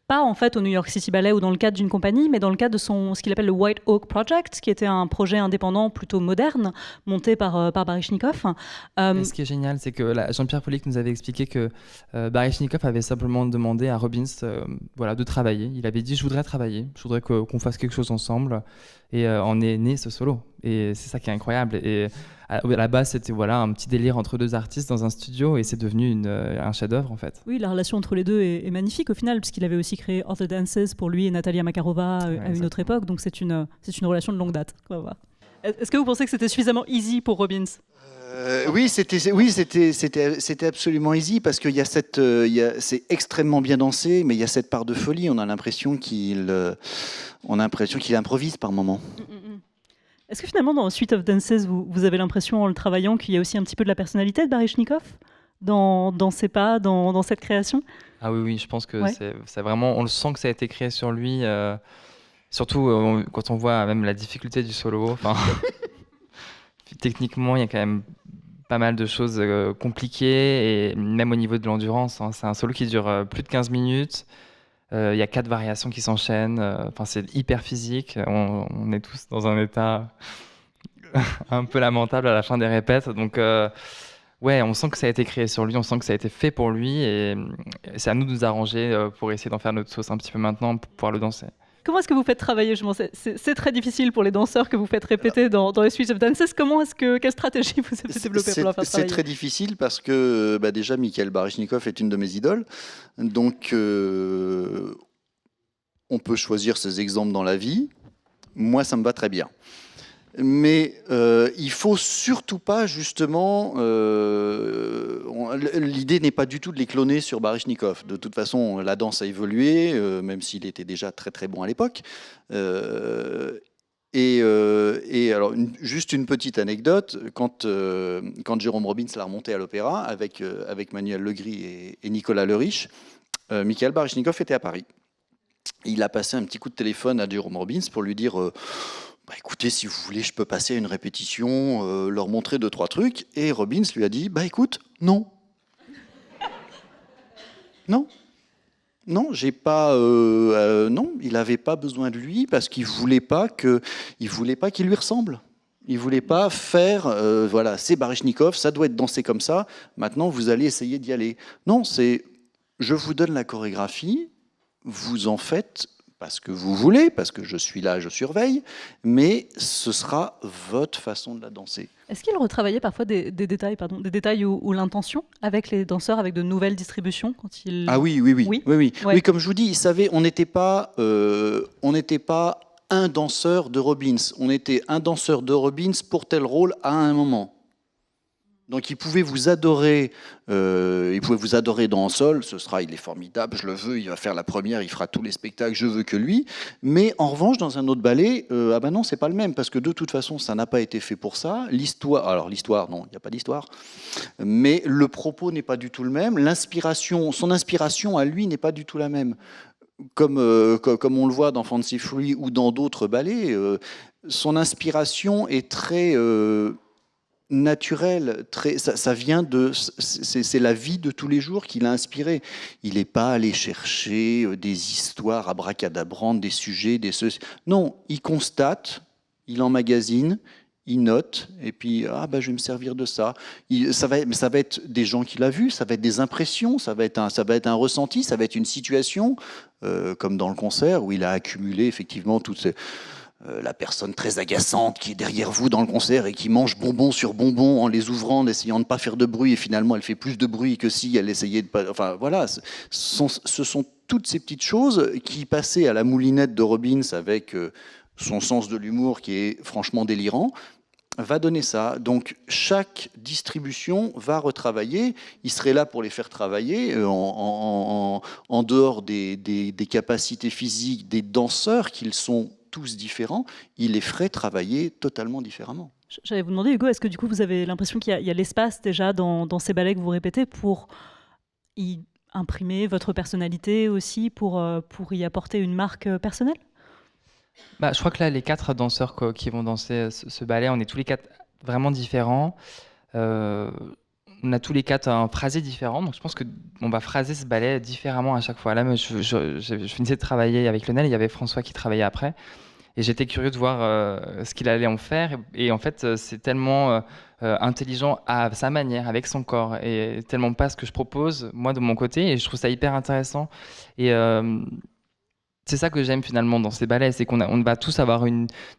Pas en fait au New York City Ballet ou dans le cadre d'une compagnie, mais dans le cadre de ce qu'il appelle le White Oak Project, qui était un projet indépendant plutôt moderne, monté par Baryshnikov. Mais ce qui est génial, c'est que Jean-Pierre Folic nous avait expliqué que Baryshnikov avait simplement demandé à Robbins voilà, de travailler. Il avait dit « je voudrais travailler, je voudrais qu'on fasse quelque chose ensemble ». Et en est né ce solo. Et c'est ça qui est incroyable. Et à la base, c'était voilà, un petit délire entre deux artistes dans un studio, et c'est devenu un chef-d'œuvre en fait. Oui, la relation entre les deux est magnifique au final, puisqu'il avait aussi créé Other Dances pour lui et Natalia Makarova à une autre époque. Donc c'est une relation de longue date. On va voir. Est-ce que vous pensez que c'était suffisamment easy pour Robbins? Oui, c'était absolument easy parce qu'il y a c'est extrêmement bien dansé, mais il y a cette part de folie. On a l'impression qu'il improvise par moments. Est-ce que finalement, dans Suite of Dances, vous avez l'impression, en le travaillant, qu'il y a aussi un petit peu de la personnalité de Baryshnikov dans ses pas, dans cette création? Ah oui, je pense que Ouais. c'est vraiment, on le sent que ça a été créé sur lui, surtout quand on voit même la difficulté du solo. Enfin, techniquement, il y a quand même pas mal de choses compliquées, et même au niveau de l'endurance, hein, c'est un solo qui dure plus de 15 minutes. Il y a 4 variations qui s'enchaînent. Enfin, c'est hyper physique. On est tous dans un état un peu lamentable à la fin des répètes. Donc, ouais, on sent que ça a été créé sur lui, on sent que ça a été fait pour lui, et c'est à nous de nous arranger pour essayer d'en faire notre sauce un petit peu maintenant pour pouvoir le danser. Comment est-ce que vous faites travailler? C'est très difficile pour les danseurs que vous faites répéter dans les Suites of Dances. Quelle stratégie vous avez développée pour leur faire C'est travailler? très difficile parce que déjà, Mikhail Baryshnikov est une de mes idoles. Donc, on peut choisir ces exemples dans la vie. Moi, ça me va très bien. Mais il faut surtout pas, justement, l'idée n'est pas du tout de les cloner sur Baryshnikov. De toute façon, la danse a évolué, même s'il était déjà très très bon à l'époque. Et alors, juste une petite anecdote, quand Jérôme Robbins l'a remonté à l'opéra avec Manuel Legris et Nicolas Le Riche, Mikhail Baryshnikov était à Paris. Il a passé un petit coup de téléphone à Jérôme Robbins pour lui dire bah, écoutez, si vous voulez, je peux passer à une répétition, leur montrer 2-3 trucs. Et Robbins lui a dit bah écoute, non. Non. Non, j'ai pas. Non, il n'avait pas besoin de lui parce qu'il voulait pas qu'il lui ressemble. Il voulait pas faire. Voilà, c'est Baryshnikov, ça doit être dansé comme ça. Maintenant, vous allez essayer d'y aller. Non, c'est. Je vous donne la chorégraphie, vous en faites parce que vous voulez, parce que je suis là, je surveille, mais ce sera votre façon de la danser. Est-ce qu'il retravaillait parfois des détails ou l'intention avec les danseurs, avec de nouvelles distributions quand il... Ah oui. Ouais. Oui, comme je vous dis, il savait, on n'était pas un danseur de Robbins, on était un danseur de Robbins pour tel rôle à un moment. Donc il pouvait vous adorer, dans Sol, il est formidable, je le veux, il va faire la première, il fera tous les spectacles, je veux que lui. Mais en revanche, dans un autre ballet, ah ben non, c'est pas le même, parce que de toute façon, ça n'a pas été fait pour ça. L'histoire, non, il n'y a pas d'histoire. Mais le propos n'est pas du tout le même. Son inspiration à lui n'est pas du tout la même. Comme on le voit dans Fancy Free ou dans d'autres ballets, son inspiration est très... naturel, ça vient c'est la vie de tous les jours qui l'a inspiré. Il n'est pas allé chercher des histoires abracadabrantes, des sujets, non, il constate, il emmagasine, il note, et puis je vais me servir de ça. Ça va être des gens qu'il a vus, ça va être des impressions, ça va être un ressenti, ça va être une situation, comme dans le concert où il a accumulé effectivement toutes ces la personne très agaçante qui est derrière vous dans le concert et qui mange bonbon sur bonbon en les ouvrant, en essayant de ne pas faire de bruit, et finalement elle fait plus de bruit que si elle essayait de pas... Enfin voilà, ce sont toutes ces petites choses qui passaient à la moulinette de Robbins avec son sens de l'humour qui est franchement délirant, va donner ça. Donc chaque distribution va retravailler, il serait là pour les faire travailler en dehors des capacités physiques des danseurs qu'ils sont tous différents, il les ferait travailler totalement différemment. J'allais vous demander, Hugo, est-ce que du coup vous avez l'impression qu'il y a l'espace déjà dans ces ballets que vous répétez pour y imprimer votre personnalité aussi, pour y apporter une marque personnelle ? Je crois que là, les 4 danseurs qui vont danser ce ballet, on est tous les 4 vraiment différents. On a tous les 4 un phrasé différent, donc je pense qu'on va phraser ce ballet différemment à chaque fois. Là, je finissais de travailler avec Lionel, il y avait François qui travaillait après, et j'étais curieux de voir ce qu'il allait en faire. Et en fait, c'est tellement intelligent à sa manière, avec son corps, et tellement pas ce que je propose, moi, de mon côté, et je trouve ça hyper intéressant. Et c'est ça que j'aime finalement dans ces ballets, c'est qu'on va tous avoir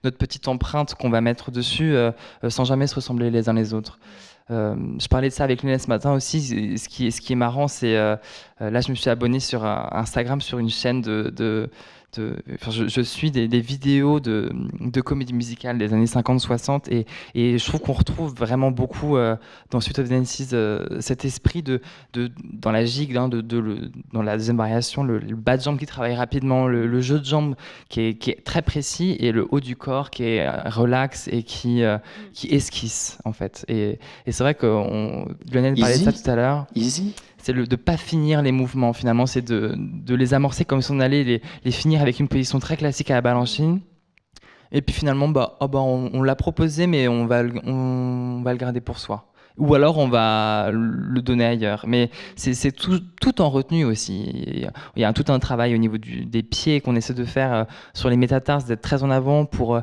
notre petite empreinte qu'on va mettre dessus sans jamais se ressembler les uns les autres. Je parlais de ça avec Lionel ce matin aussi. Ce qui est marrant, c'est là je me suis abonné sur Instagram sur une chaîne je suis des vidéos de comédie musicale des années 50-60 et je trouve qu'on retrouve vraiment beaucoup dans Suite of Dances cet esprit dans la gigue, dans la deuxième variation, le bas de jambe qui travaille rapidement, le jeu de jambes qui est très précis, et le haut du corps qui est relax et qui esquisse en fait. Et c'est vrai que Lionel parlait de ça tout à l'heure. Easy. C'est de ne pas finir les mouvements, finalement, c'est de les amorcer comme si on allait les finir avec une position très classique à la balanchine. Et puis finalement, on l'a proposé, mais on va le garder pour soi. Ou alors on va le donner ailleurs. Mais c'est tout en retenue aussi. Il y a tout un travail au niveau des pieds qu'on essaie de faire sur les métatarses, d'être très en avant pour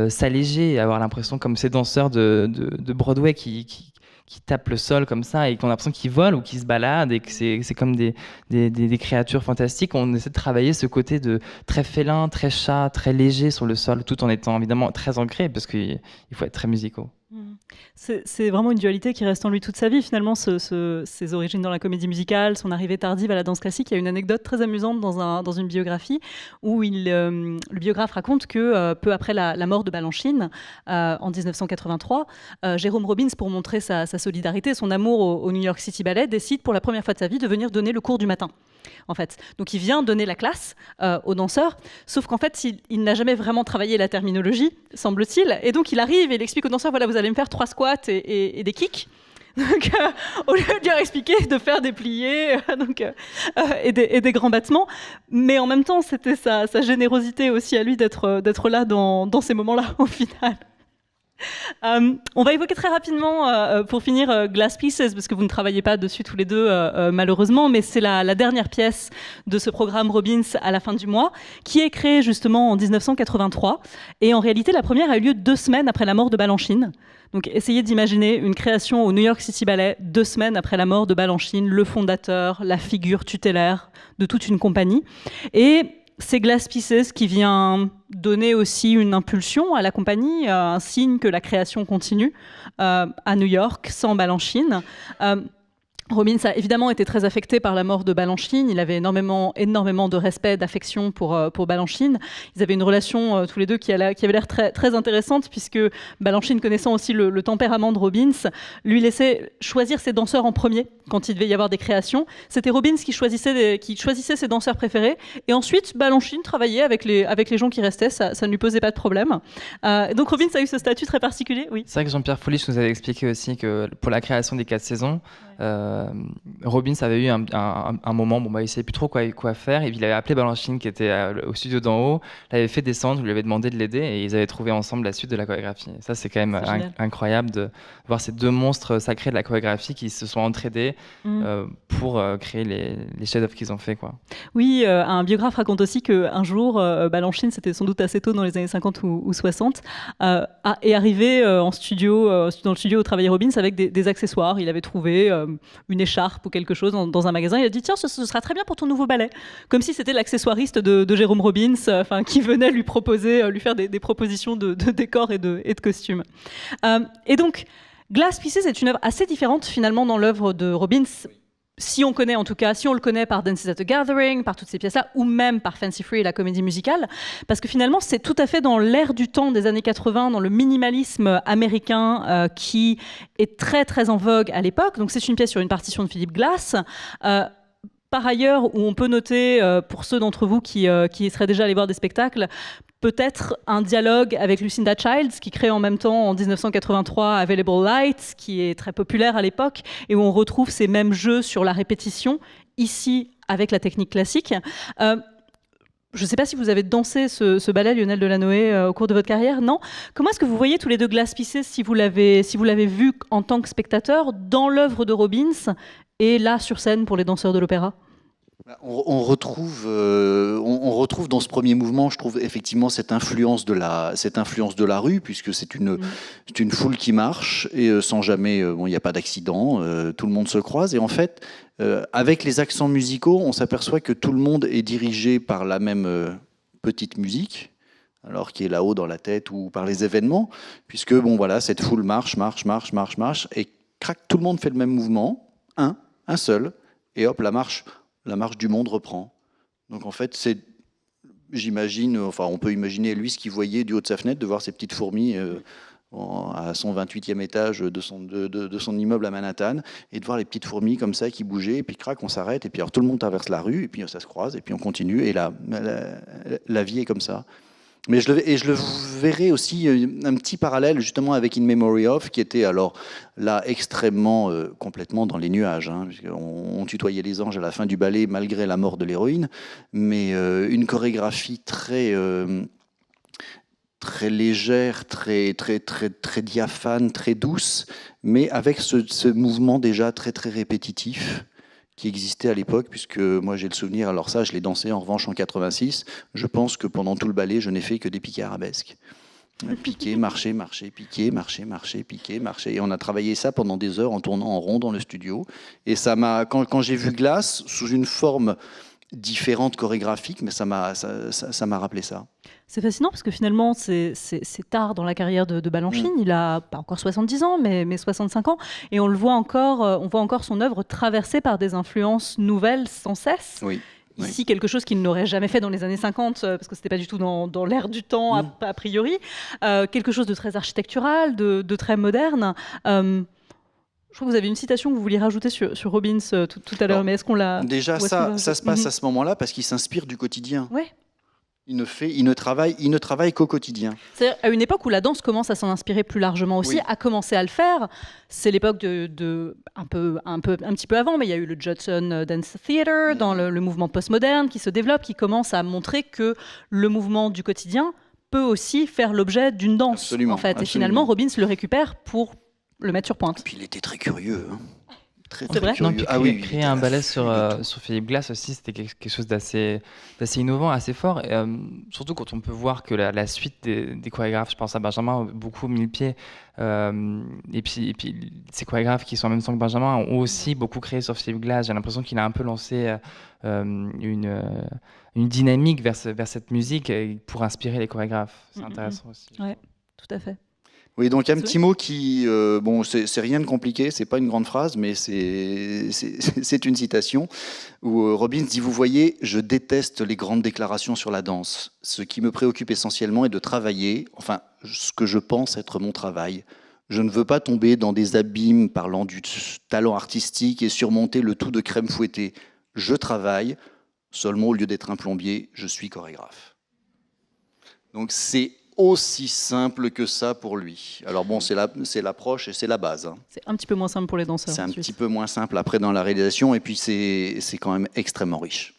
s'alléger et avoir l'impression comme ces danseurs de Broadway qui tapent le sol comme ça et qu'on a l'impression qu'ils volent ou qu'ils se baladent et que c'est comme des créatures fantastiques. On essaie de travailler ce côté de très félin, très chat, très léger sur le sol, tout en étant évidemment très ancré parce qu'il faut être très musicaux. C'est vraiment une dualité qui reste en lui toute sa vie, finalement, ses origines dans la comédie musicale, son arrivée tardive à la danse classique. Il y a une anecdote très amusante dans une biographie où le biographe raconte que peu après la mort de Balanchine, en 1983, Jérôme Robbins, pour montrer sa solidarité, son amour au New York City Ballet, décide pour la première fois de sa vie de venir donner le cours du matin. En fait. Donc il vient donner la classe aux danseurs, sauf qu'en fait il n'a jamais vraiment travaillé la terminologie, semble-t-il, et donc il arrive et il explique aux danseurs, voilà, vous allez me faire 3 squats et des kicks. Donc, au lieu de leur expliquer de faire des pliés et des grands battements, mais en même temps c'était sa générosité aussi à lui d'être là dans ces moments-là au final. On va évoquer très rapidement, pour finir, Glass Pieces, parce que vous ne travaillez pas dessus tous les deux, malheureusement, mais c'est la dernière pièce de ce programme Robbins à la fin du mois, qui est créée justement en 1983. Et en réalité, la première a eu lieu 2 semaines après la mort de Balanchine. Donc essayez d'imaginer une création au New York City Ballet 2 semaines après la mort de Balanchine, le fondateur, la figure tutélaire de toute une compagnie. Et c'est Glass Pieces qui vient donner aussi une impulsion à la compagnie, un signe que la création continue à New York sans Balanchine. Robbins a évidemment été très affecté par la mort de Balanchine. Il avait énormément de respect, d'affection pour Balanchine. Ils avaient une relation tous les deux qui avait l'air très, très intéressante, puisque Balanchine, connaissant aussi le tempérament de Robbins, lui laissait choisir ses danseurs en premier quand il devait y avoir des créations. C'était Robbins qui choisissait ses danseurs préférés, et ensuite Balanchine travaillait avec les gens qui restaient. Ça ne lui posait pas de problème. Donc Robbins a eu ce statut très particulier. Oui. C'est vrai que Jean-Pierre Foulisch nous avait expliqué aussi que pour la création des 4 saisons, Robbins avait eu un moment, il savait plus trop quoi faire, et puis il avait appelé Balanchine qui était au studio d'en haut, l'avait fait descendre, lui avait demandé de l'aider, et ils avaient trouvé ensemble la suite de la chorégraphie. Et ça, c'est quand même incroyable de voir ces 2 monstres sacrés de la chorégraphie qui se sont entraidés pour créer les chefs-d'œuvre qu'ils ont fait, quoi. Oui, un biographe raconte aussi qu'un jour, Balanchine, c'était sans doute assez tôt dans les années 50 ou 60, est arrivé dans le studio où travaillait Robbins avec des accessoires. Il avait trouvé une écharpe ou quelque chose dans un magasin. Il a dit, tiens, ce sera très bien pour ton nouveau ballet. Comme si c'était l'accessoiriste de Jérôme Robbins, qui venait lui faire des propositions de décors et de costumes. Et donc, Glass Pieces est une œuvre assez différente finalement dans l'œuvre de Robbins. Si on le connaît par Dances at a Gathering, par toutes ces pièces-là, ou même par Fancy Free et la comédie musicale, parce que finalement, c'est tout à fait dans l'air du temps des années 80, dans le minimalisme américain qui est très, très en vogue à l'époque. Donc, c'est une pièce sur une partition de Philip Glass. Par ailleurs, où on peut noter, pour ceux d'entre vous qui seraient déjà allés voir des spectacles, peut-être un dialogue avec Lucinda Childs, qui crée en même temps, en 1983, Available Light, qui est très populaire à l'époque, et où on retrouve ces mêmes jeux sur la répétition, ici avec la technique classique. Je ne sais pas si vous avez dansé ce ballet, Lionel Delanoë, au cours de votre carrière, non? Comment est-ce que vous voyez tous les 2 Glass Pieces, si vous l'avez vu en tant que spectateur, dans l'œuvre de Robbins, et là, sur scène, pour les danseurs de l'opéra? On retrouve dans ce premier mouvement, je trouve effectivement cette influence de la rue, puisque c'est une foule qui marche et sans jamais, il n'y a pas d'accident, tout le monde se croise, et en fait, avec les accents musicaux, on s'aperçoit que tout le monde est dirigé par la même petite musique, alors qui est là-haut dans la tête, ou par les événements, puisque cette foule marche, et crac, tout le monde fait le même mouvement, un seul, et hop, la marche du monde reprend. Donc en fait, on peut imaginer lui ce qu'il voyait du haut de sa fenêtre, de voir ces petites fourmis à son 28e étage de son immeuble à Manhattan, et de voir les petites fourmis comme ça qui bougeaient, et puis crac, on s'arrête, et puis alors, tout le monde traverse la rue, et puis ça se croise, et puis on continue, et la vie est comme ça. Mais je le verrai aussi un petit parallèle justement avec In Memory Of, qui était alors là extrêmement complètement dans les nuages, on tutoyait les anges à la fin du ballet malgré la mort de l'héroïne, mais une chorégraphie très légère, très diaphane, très douce, mais avec ce mouvement déjà très répétitif qui existait à l'époque, puisque moi j'ai le souvenir, alors ça je l'ai dansé en revanche en 86, je pense que pendant tout le ballet je n'ai fait que des piquets arabesques. Piquer, marcher, piquer, marcher, piquer, marcher. Et on a travaillé ça pendant des heures en tournant en rond dans le studio. Et ça m'a, quand j'ai vu Glass sous une forme différente chorégraphique, mais ça m'a rappelé ça. C'est fascinant parce que finalement, c'est tard dans la carrière de Balanchine. Il a pas encore 70 ans, mais 65 ans. Et on voit encore son œuvre traversée par des influences nouvelles sans cesse. Oui. Ici, quelque chose qu'il n'aurait jamais fait dans les années 50, parce que ce n'était pas du tout dans l'air du temps, a priori. Quelque chose de très architectural, de très moderne. Je crois que vous avez une citation que vous vouliez rajouter sur Robbins tout à l'heure, mais est-ce qu'on l'a... Déjà, ça se passe à ce moment-là parce qu'il s'inspire du quotidien. Oui. Il ne travaille qu'au quotidien. C'est à une époque où la danse commence à s'en inspirer plus largement aussi, a commencé à le faire. C'est l'époque un petit peu avant, mais il y a eu le Judson Dance Theatre dans le mouvement postmoderne qui se développe, qui commence à montrer que le mouvement du quotidien peut aussi faire l'objet d'une danse. Absolument, en fait. absolument. Et finalement, Robbins le récupère pour le mettre sur pointe. Et puis il était très curieux. C'est vrai. Non, puis créer un ballet sur Philippe Glass aussi, c'était quelque chose d'assez innovant, assez fort. Et, surtout quand on peut voir que la suite des chorégraphes, je pense à Benjamin, ont beaucoup mis le pied. Et puis ces chorégraphes qui sont en même temps que Benjamin ont aussi beaucoup créé sur Philippe Glass. J'ai l'impression qu'il a un peu lancé une dynamique vers cette musique pour inspirer les chorégraphes. C'est intéressant aussi. Oui, tout à fait. Oui, donc un petit mot qui, bon, c'est rien de compliqué, c'est pas une grande phrase, mais c'est une citation où Robbins dit « Vous voyez, je déteste les grandes déclarations sur la danse. Ce qui me préoccupe essentiellement est de travailler, enfin, ce que je pense être mon travail. Je ne veux pas tomber dans des abîmes parlant du talent artistique et surmonter le tout de crème fouettée. Je travaille, seulement au lieu d'être un plombier, je suis chorégraphe. » Donc c'est aussi simple que ça pour lui. Alors bon, c'est l'approche et c'est la base. Hein. C'est un petit peu moins simple pour les danseurs. C'est un petit peu moins simple après dans la réalisation, et puis c'est quand même extrêmement riche.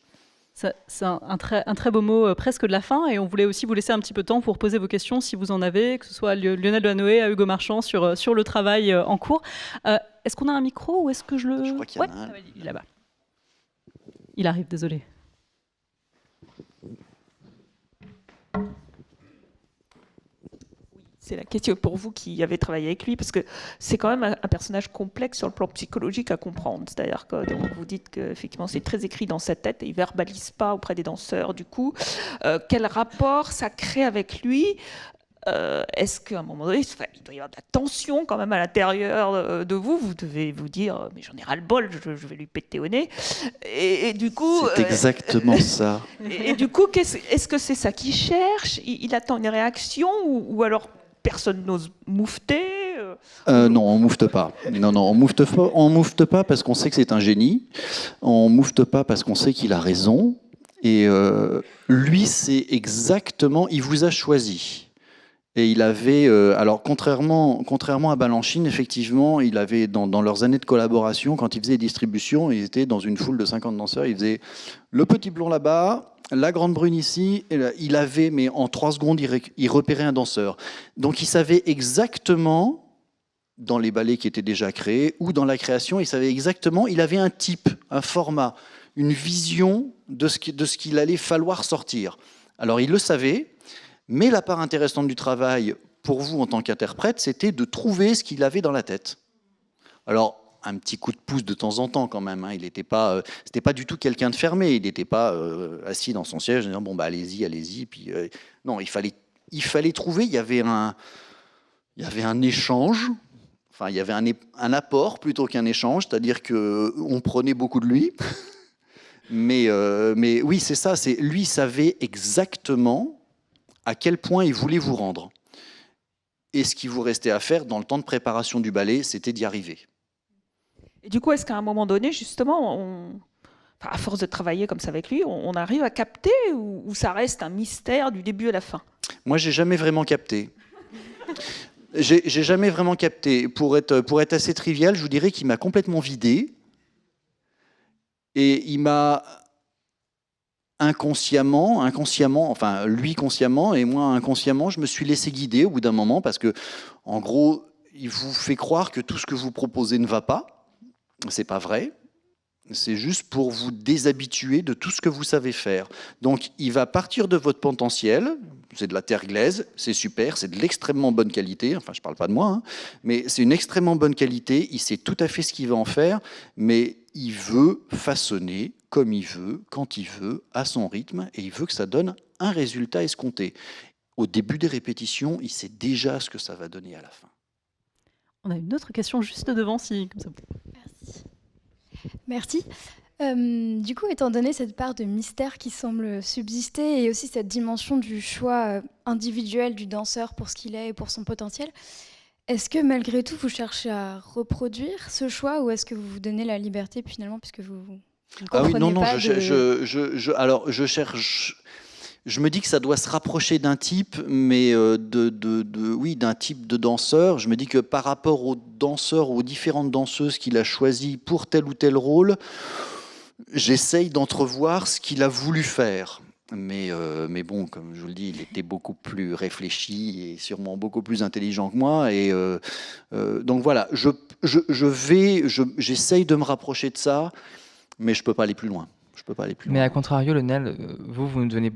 C'est un très beau mot presque de la fin, et on voulait aussi vous laisser un petit peu de temps pour poser vos questions si vous en avez, que ce soit à Lionel Doanoé, à Hugo Marchand sur le travail en cours. Est-ce qu'on a un micro ou est-ce que je crois qu'il y en a un. Il est là-bas. Il arrive, désolé. C'est la question pour vous qui avez travaillé avec lui, parce que c'est quand même un personnage complexe sur le plan psychologique à comprendre. C'est-à-dire que vous dites qu'effectivement c'est très écrit dans sa tête et il ne verbalise pas auprès des danseurs. Du coup, quel rapport ça crée avec lui ? Est-ce qu'à un moment donné, il doit y avoir de la tension quand même à l'intérieur de vous ? Vous devez vous dire, mais j'en ai ras le bol, je vais lui péter au nez. Et du coup, c'est exactement ça. Et du coup, est-ce que c'est ça qu'il cherche ? Il attend une réaction ou alors personne n'ose moufter Non, on moufte pas. Non, on moufte pas parce qu'on sait que c'est un génie. On moufte pas parce qu'on sait qu'il a raison. Et lui, c'est exactement, il vous a choisi. Et il avait, alors contrairement à Balanchine, effectivement, il avait dans leurs années de collaboration, quand il faisait des distributions, il était dans une foule de 50 danseurs, il faisait le petit blond là-bas, la grande brune ici, et là, il avait, mais en 3 secondes, il repérait un danseur. Donc il savait exactement, dans les ballets qui étaient déjà créés, ou dans la création, il savait exactement, il avait un type, un format, une vision de ce qu'il allait falloir sortir. Alors il le savait, mais la part intéressante du travail, pour vous en tant qu'interprète, c'était de trouver ce qu'il avait dans la tête. Alors, un petit coup de pouce de temps en temps quand même. Hein. C'était pas du tout quelqu'un de fermé. Il n'était pas assis dans son siège en disant bon bah allez-y. Puis non, il fallait trouver. Il y avait un échange. Enfin, il y avait un apport plutôt qu'un échange, c'est-à-dire que on prenait beaucoup de lui. mais oui, c'est ça. Lui savait exactement à quel point il voulait vous rendre. Et ce qui vous restait à faire dans le temps de préparation du ballet, c'était d'y arriver. Et du coup, est-ce qu'à un moment donné, justement, à force de travailler comme ça avec lui, on arrive à capter ou ça reste un mystère du début à la fin ? Moi, j'ai jamais vraiment capté. J'ai jamais vraiment capté. Pour être assez trivial, je vous dirais qu'il m'a complètement vidé. Et il m'a inconsciemment, enfin lui consciemment et moi inconsciemment, je me suis laissé guider au bout d'un moment parce que, en gros, il vous fait croire que tout ce que vous proposez ne va pas. C'est pas vrai. C'est juste pour vous déshabituer de tout ce que vous savez faire. Donc, il va partir de votre potentiel. C'est de la terre glaise, c'est super, c'est de l'extrêmement bonne qualité. Enfin, je parle pas de moi, hein, mais c'est une extrêmement bonne qualité. Il sait tout à fait ce qu'il va en faire, mais il veut façonner comme il veut, quand il veut, à son rythme, et il veut que ça donne un résultat escompté. Au début des répétitions, il sait déjà ce que ça va donner à la fin. On a une autre question juste devant, si comme ça. Merci. Du coup, étant donné cette part de mystère qui semble subsister et aussi cette dimension du choix individuel du danseur pour ce qu'il est et pour son potentiel, est-ce que malgré tout, vous cherchez à reproduire ce choix ou est-ce que vous vous donnez la liberté finalement puisque vous ne comprenez non, pas alors je cherche... Je me dis que ça doit se rapprocher d'un type, mais oui, d'un type de danseur. Je me dis que par rapport aux danseurs, aux différentes danseuses qu'il a choisies pour tel ou tel rôle, j'essaye d'entrevoir ce qu'il a voulu faire. Mais bon, comme je vous le dis, il était beaucoup plus réfléchi et sûrement beaucoup plus intelligent que moi. Et donc voilà, j'essaye de me rapprocher de ça, mais je ne peux pas aller plus loin. Mais à contrario, Lionel, vous nous donnez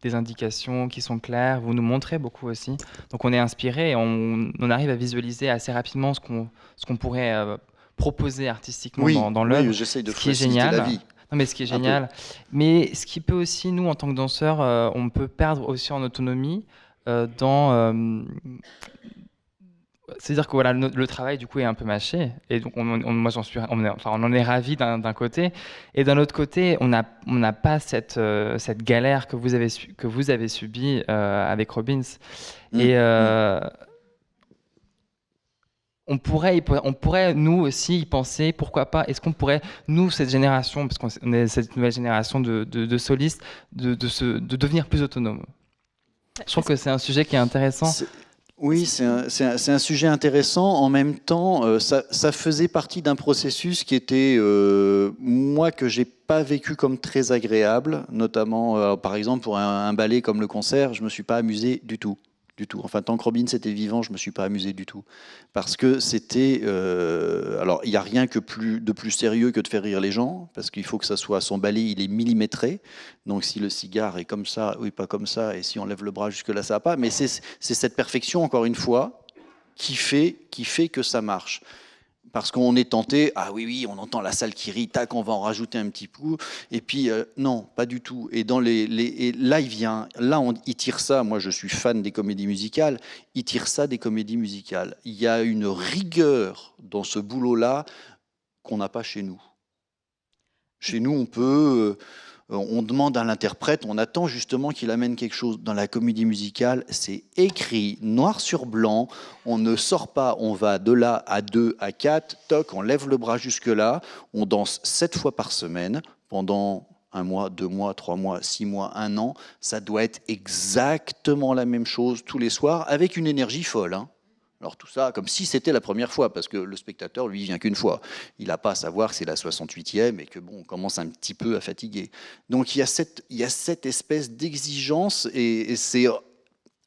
des indications qui sont claires, vous nous montrez beaucoup aussi. Donc on est inspiré et on arrive à visualiser assez rapidement ce qu'on pourrait proposer artistiquement dans l'œuvre. Oui, j'essaye de faciliter la vie. Non, mais ce qui est génial. Mais ce qui peut aussi, nous, en tant que danseurs, on peut perdre aussi en autonomie c'est-à-dire que voilà, le travail du coup est un peu mâché et donc moi on en est ravi d'un côté et d'un autre côté on n'a pas cette galère que vous avez subie avec Robbins et on pourrait nous aussi y penser, pourquoi pas, est-ce qu'on pourrait, nous, cette génération, parce qu'on est cette nouvelle génération de solistes, de devenir plus autonome. Je trouve que c'est un sujet qui est intéressant. Oui, c'est un sujet intéressant. En même temps, ça faisait partie d'un processus qui était, moi, que j'ai pas vécu comme très agréable, notamment, par exemple, pour un ballet comme le concert, je me suis pas amusé du tout. Enfin, tant que Robbins était vivant, je me suis pas amusé du tout. Parce que c'était... alors, il n'y a rien de plus sérieux que de faire rire les gens, parce qu'il faut que ça soit... Son ballet, il est millimétré. Donc, si le cigare est comme ça, oui, pas comme ça, et si on lève le bras jusque-là, ça va pas. Mais c'est cette perfection, encore une fois, qui fait que ça marche. Parce qu'on est tenté, ah oui, on entend la salle qui rit, tac, on va en rajouter un petit coup. Et puis, non, pas du tout. Et là, il tire ça. Moi, je suis fan des comédies musicales. Il tire ça des comédies musicales. Il y a une rigueur dans ce boulot-là qu'on n'a pas chez nous. Chez nous, on demande à l'interprète, on attend justement qu'il amène quelque chose. Dans la comédie musicale, c'est écrit noir sur blanc, on ne sort pas, on va de là à 2 à 4, toc, on lève le bras jusque-là, on danse 7 fois par semaine pendant 1 mois, 2 mois, 3 mois, 6 mois, 1 an. Ça doit être exactement la même chose tous les soirs, avec une énergie folle, hein. Alors tout ça, comme si c'était la première fois, parce que le spectateur, lui, il vient qu'une fois. Il n'a pas à savoir que c'est la 68e et que bon, on commence un petit peu à fatiguer. Donc il y a cette espèce d'exigence et c'est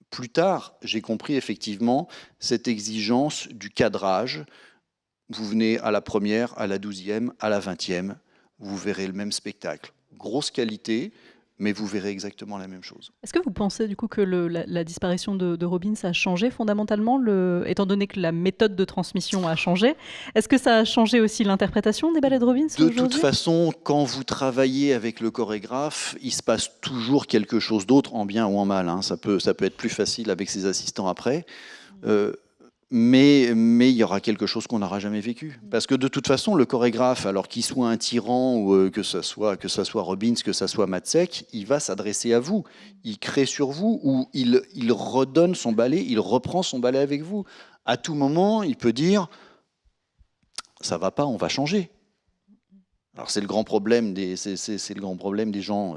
plus tard, j'ai compris effectivement cette exigence du cadrage. Vous venez à la première, à la 12e, à la 20e, vous verrez le même spectacle. Grosse qualité, mais vous verrez exactement la même chose. Est-ce que vous pensez du coup que la disparition de Robbins a changé fondamentalement, étant donné que la méthode de transmission a changé? Est-ce que ça a changé aussi l'interprétation des ballets de Robbins De toute façon, quand vous travaillez avec le chorégraphe, il se passe toujours quelque chose d'autre, en bien ou en mal, hein. Ça peut être plus facile avec ses assistants après. Mais il y aura quelque chose qu'on n'aura jamais vécu. Parce que de toute façon, le chorégraphe, alors qu'il soit un tyran, ou que ça soit Robbins, que ça soit Matzek, il va s'adresser à vous. Il crée sur vous, ou il redonne son ballet, il reprend son ballet avec vous. À tout moment, il peut dire « ça va pas, on va changer ». Alors c'est le grand problème des gens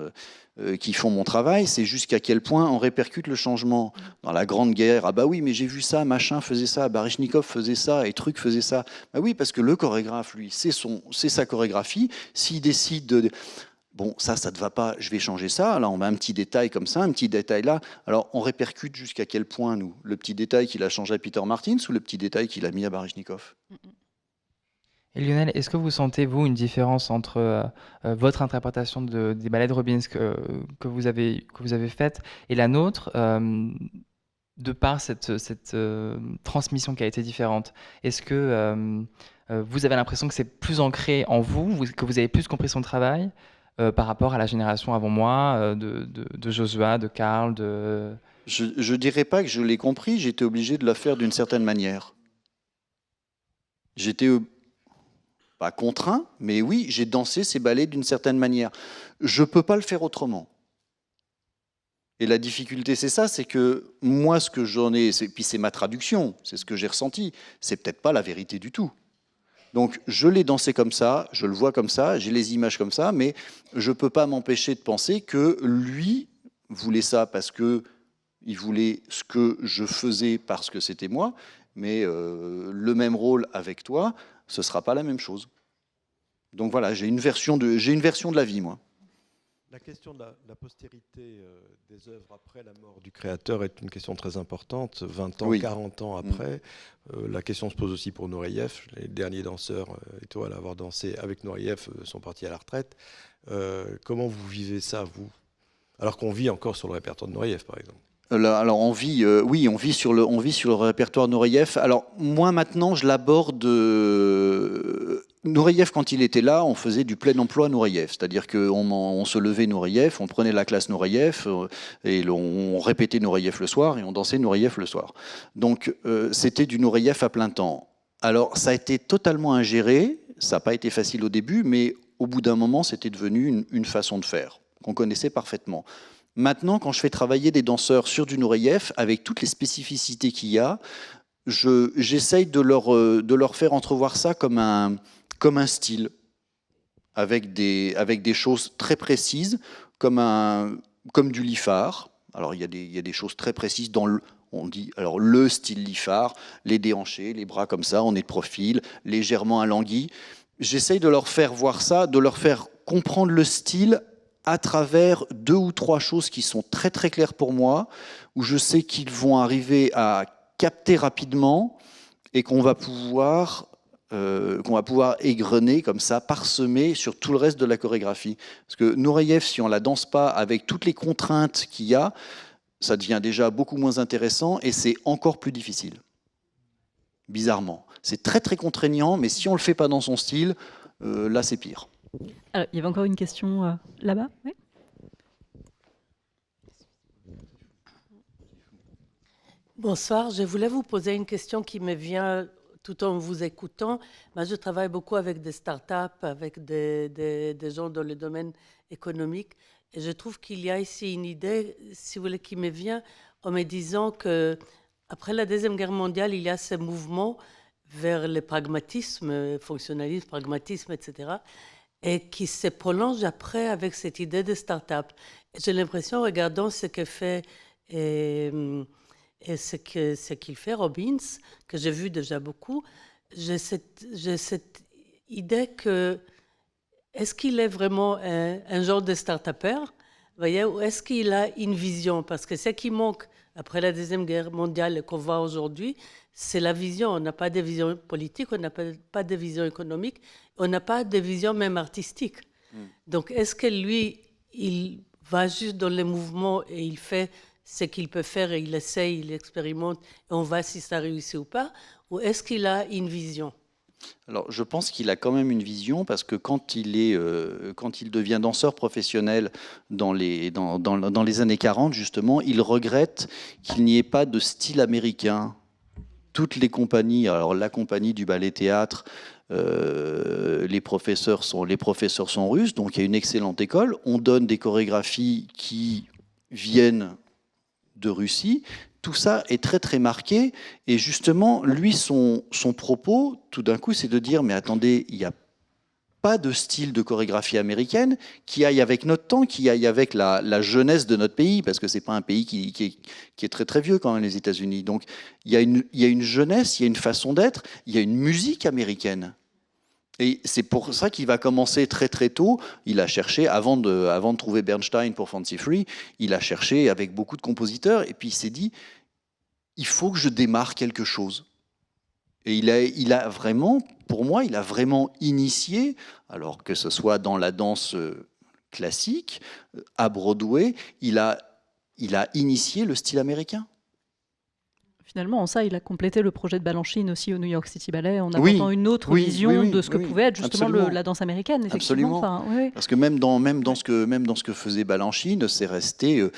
qui font mon travail, c'est jusqu'à quel point on répercute le changement. Dans la Grande Guerre, ah bah oui, mais j'ai vu ça, machin faisait ça, Baryshnikov faisait ça, et truc faisait ça. Bah oui, parce que le chorégraphe, lui, c'est sa chorégraphie. S'il décide de... Bon, ça ne te va pas, je vais changer ça. Là, on met un petit détail comme ça, un petit détail là. Alors, on répercute jusqu'à quel point, nous? Le petit détail qu'il a changé à Peter Martins ou le petit détail qu'il a mis à Baryshnikov? Et Lionel, est-ce que vous sentez, vous, une différence entre votre interprétation des ballets de Robbins que vous avez faite et la nôtre, de par cette transmission qui a été différente? Est-ce que vous avez l'impression que c'est plus ancré en vous, que vous avez plus compris son travail, par rapport à la génération avant moi, de Joshua, de Karl, de... Je dirais pas que je l'ai compris, j'étais obligé de la faire d'une certaine manière. J'étais pas contraint, mais oui, j'ai dansé ces ballets d'une certaine manière. Je peux pas le faire autrement. Et la difficulté, c'est ça, c'est que moi, ce que j'en ai, puis c'est ma traduction, c'est ce que j'ai ressenti, c'est peut-être pas la vérité du tout. Donc, je l'ai dansé comme ça, je le vois comme ça, j'ai les images comme ça, mais je peux pas m'empêcher de penser que lui voulait ça parce que il voulait ce que je faisais parce que c'était moi, mais le même rôle avec toi, ce sera pas la même chose. Donc voilà, j'ai une version de la vie, moi. La question de la postérité des œuvres après la mort du créateur est une question très importante. 20 ans, Oui. 40 ans après, la question se pose aussi pour Nureyev. Les derniers danseurs étoiles à avoir dansé avec Nureyev sont partis à la retraite. Comment vous vivez ça, vous? Alors qu'on vit encore sur le répertoire de Nureyev, par exemple. Alors on vit, oui, on vit sur le répertoire Nureyev. Alors moi maintenant, je l'aborde. Nureyev, quand il était là, on faisait du plein emploi Nureyev, c'est-à-dire qu'on se levait Nureyev, on prenait la classe Nureyev et on répétait Nureyev le soir et on dansait Nureyev le soir. Donc c'était du Nureyev à plein temps. Alors ça a été totalement ingéré, ça n'a pas été facile au début, mais au bout d'un moment, c'était devenu une façon de faire qu'on connaissait parfaitement. Maintenant, quand je fais travailler des danseurs sur du Nureyev, avec toutes les spécificités qu'il y a, j'essaye de leur faire entrevoir ça comme un style, avec des choses très précises, comme du Lifar. Alors, il y a des choses très précises dans on dit alors le style Lifar, les déhanchés, les bras comme ça, on est de profil, légèrement alangui. J'essaye de leur faire voir ça, de leur faire comprendre le style à travers 2 ou 3 choses qui sont très très claires pour moi, où je sais qu'ils vont arriver à capter rapidement et qu'on va pouvoir égrener comme ça, parsemer sur tout le reste de la chorégraphie. Parce que Nureyev, si on la danse pas avec toutes les contraintes qu'il y a, ça devient déjà beaucoup moins intéressant et c'est encore plus difficile. Bizarrement. C'est très très contraignant, mais si on le fait pas dans son style, là c'est pire. Alors, il y avait encore une question là-bas. Oui. Bonsoir, je voulais vous poser une question qui me vient tout en vous écoutant. Moi, je travaille beaucoup avec des startups, avec des gens dans le domaine économique. Et je trouve qu'il y a ici une idée, si vous voulez, qui me vient en me disant qu'après la Deuxième Guerre mondiale, il y a ce mouvement vers le pragmatisme, fonctionnalisme, pragmatisme, etc., et qui se prolonge après avec cette idée de start-up. J'ai l'impression, en regardant ce que fait et ce qu'il fait, Robbins, que j'ai vu déjà beaucoup, j'ai cette idée que est-ce qu'il est vraiment un genre de start-upper, voyez, ou est-ce qu'il a une vision? Parce que ce qui manque après la Deuxième Guerre mondiale qu'on voit aujourd'hui, c'est la vision. On n'a pas de vision politique, on n'a pas de vision économique, on n'a pas de vision même artistique. Donc, est-ce que lui, il va juste dans les mouvements et il fait ce qu'il peut faire et il essaye, il expérimente et on voit si ça réussit ou pas? Ou est-ce qu'il a une vision? Alors, je pense qu'il a quand même une vision parce que quand il devient danseur professionnel dans les années 40, justement, il regrette qu'il n'y ait pas de style américain. Toutes les compagnies, alors la compagnie du ballet-théâtre, les professeurs sont russes, donc il y a une excellente école. On donne des chorégraphies qui viennent de Russie. Tout ça est très très marqué et justement, lui, son propos, tout d'un coup, c'est de dire mais attendez, il n'y a pas de style de chorégraphie américaine qui aille avec notre temps, qui aille avec la jeunesse de notre pays, parce que c'est pas un pays qui est très très vieux quand même, les États-Unis. Donc il y a une jeunesse, il y a une façon d'être, il y a une musique américaine. Et c'est pour ça qu'il va commencer très très tôt. Il a cherché, avant de trouver Bernstein pour Fancy Free, il a cherché avec beaucoup de compositeurs, et puis il s'est dit, il faut que je démarre quelque chose. Et il a vraiment, pour moi, il a vraiment initié, alors que ce soit dans la danse classique, à Broadway, il a initié le style américain. Finalement, en ça, il a complété le projet de Balanchine aussi au New York City Ballet en Oui, apportant une autre oui, vision oui, oui, de ce que oui, pouvait être justement absolument. la danse américaine, Absolument. effectivement. Enfin, oui. Parce que même dans ce que faisait Balanchine, ça restait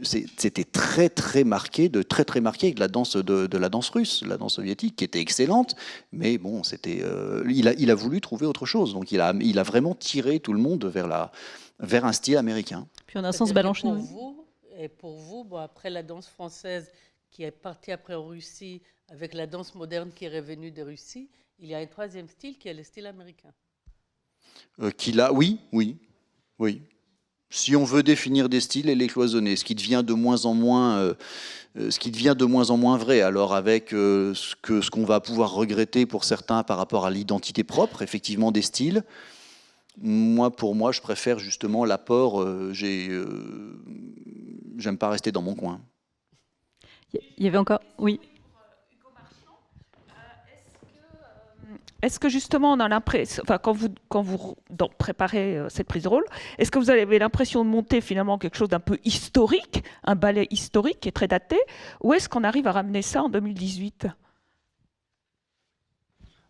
c'était très très marqué avec la danse de la danse russe, la danse soviétique, qui était excellente, mais bon, il a voulu trouver autre chose. Donc il a vraiment tiré tout le monde vers un style américain. Puis en un sens, Balanchine. Pour vous, bon, après la danse française qui est partie après en Russie, avec la danse moderne qui est revenue de Russie, il y a un troisième style qui est le style américain. Oui. Si on veut définir des styles et les cloisonner, ce qui devient de moins en moins vrai. Alors avec ce qu'on va pouvoir regretter pour certains par rapport à l'identité propre, effectivement, des styles. Pour moi, je préfère justement l'apport. J'aime pas rester dans mon coin. Il y avait encore, oui. Est-ce que justement, on a l'impression, enfin, quand vous préparez cette prise de rôle, est-ce que vous avez l'impression de monter finalement quelque chose d'un peu historique, un ballet historique qui est très daté, ou est-ce qu'on arrive à ramener ça en 2018 ?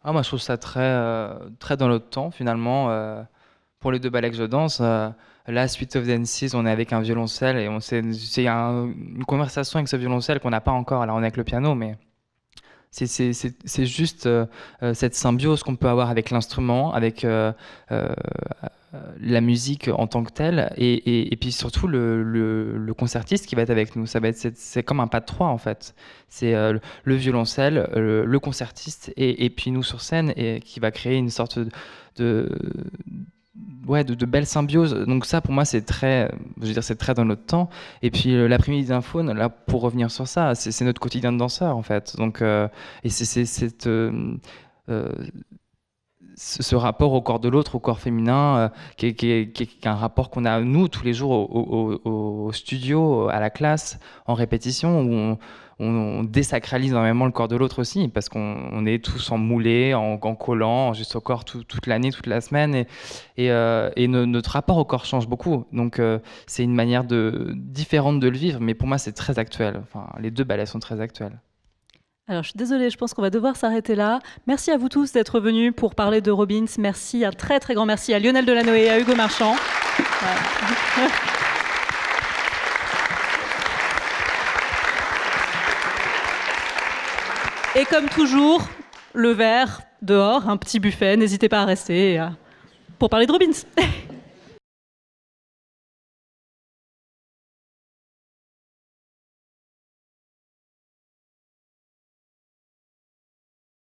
Moi, je trouve ça très, très dans notre temps, finalement. Pour les deux ballets que je danse, là, Suite of Dances, on est avec un violoncelle et c'est une conversation avec ce violoncelle qu'on n'a pas encore. Alors, on est avec le piano, mais c'est juste cette symbiose qu'on peut avoir avec l'instrument, avec la musique en tant que telle, et puis surtout le concertiste qui va être avec nous. C'est comme un pas de trois, en fait. C'est le violoncelle, le concertiste, et puis nous sur scène, et qui va créer une sorte de belle symbiose. Donc ça, pour moi, c'est très dans notre temps. Et puis l'après-midi d'Info, là, pour revenir sur ça, c'est notre quotidien de danseur, en fait. Donc, et c'est ce rapport au corps de l'autre, au corps féminin, qui est un rapport qu'on a, nous, tous les jours au studio, à la classe, en répétition, où on désacralise énormément le corps de l'autre aussi, parce qu'on est tous en moulé, en collant, juste au corps toute l'année, toute la semaine, et notre rapport au corps change beaucoup. Donc c'est une manière différente de le vivre, mais pour moi c'est très actuel. Enfin, les deux ballets sont très actuels. Alors, je suis désolée, je pense qu'on va devoir s'arrêter là. Merci à vous tous d'être venus pour parler de Robbins. Merci, un très très grand merci à Lionel Delanoë et à Hugo Marchand. Ouais. Et comme toujours, le verre dehors, un petit buffet, n'hésitez pas à rester pour parler de Robbins.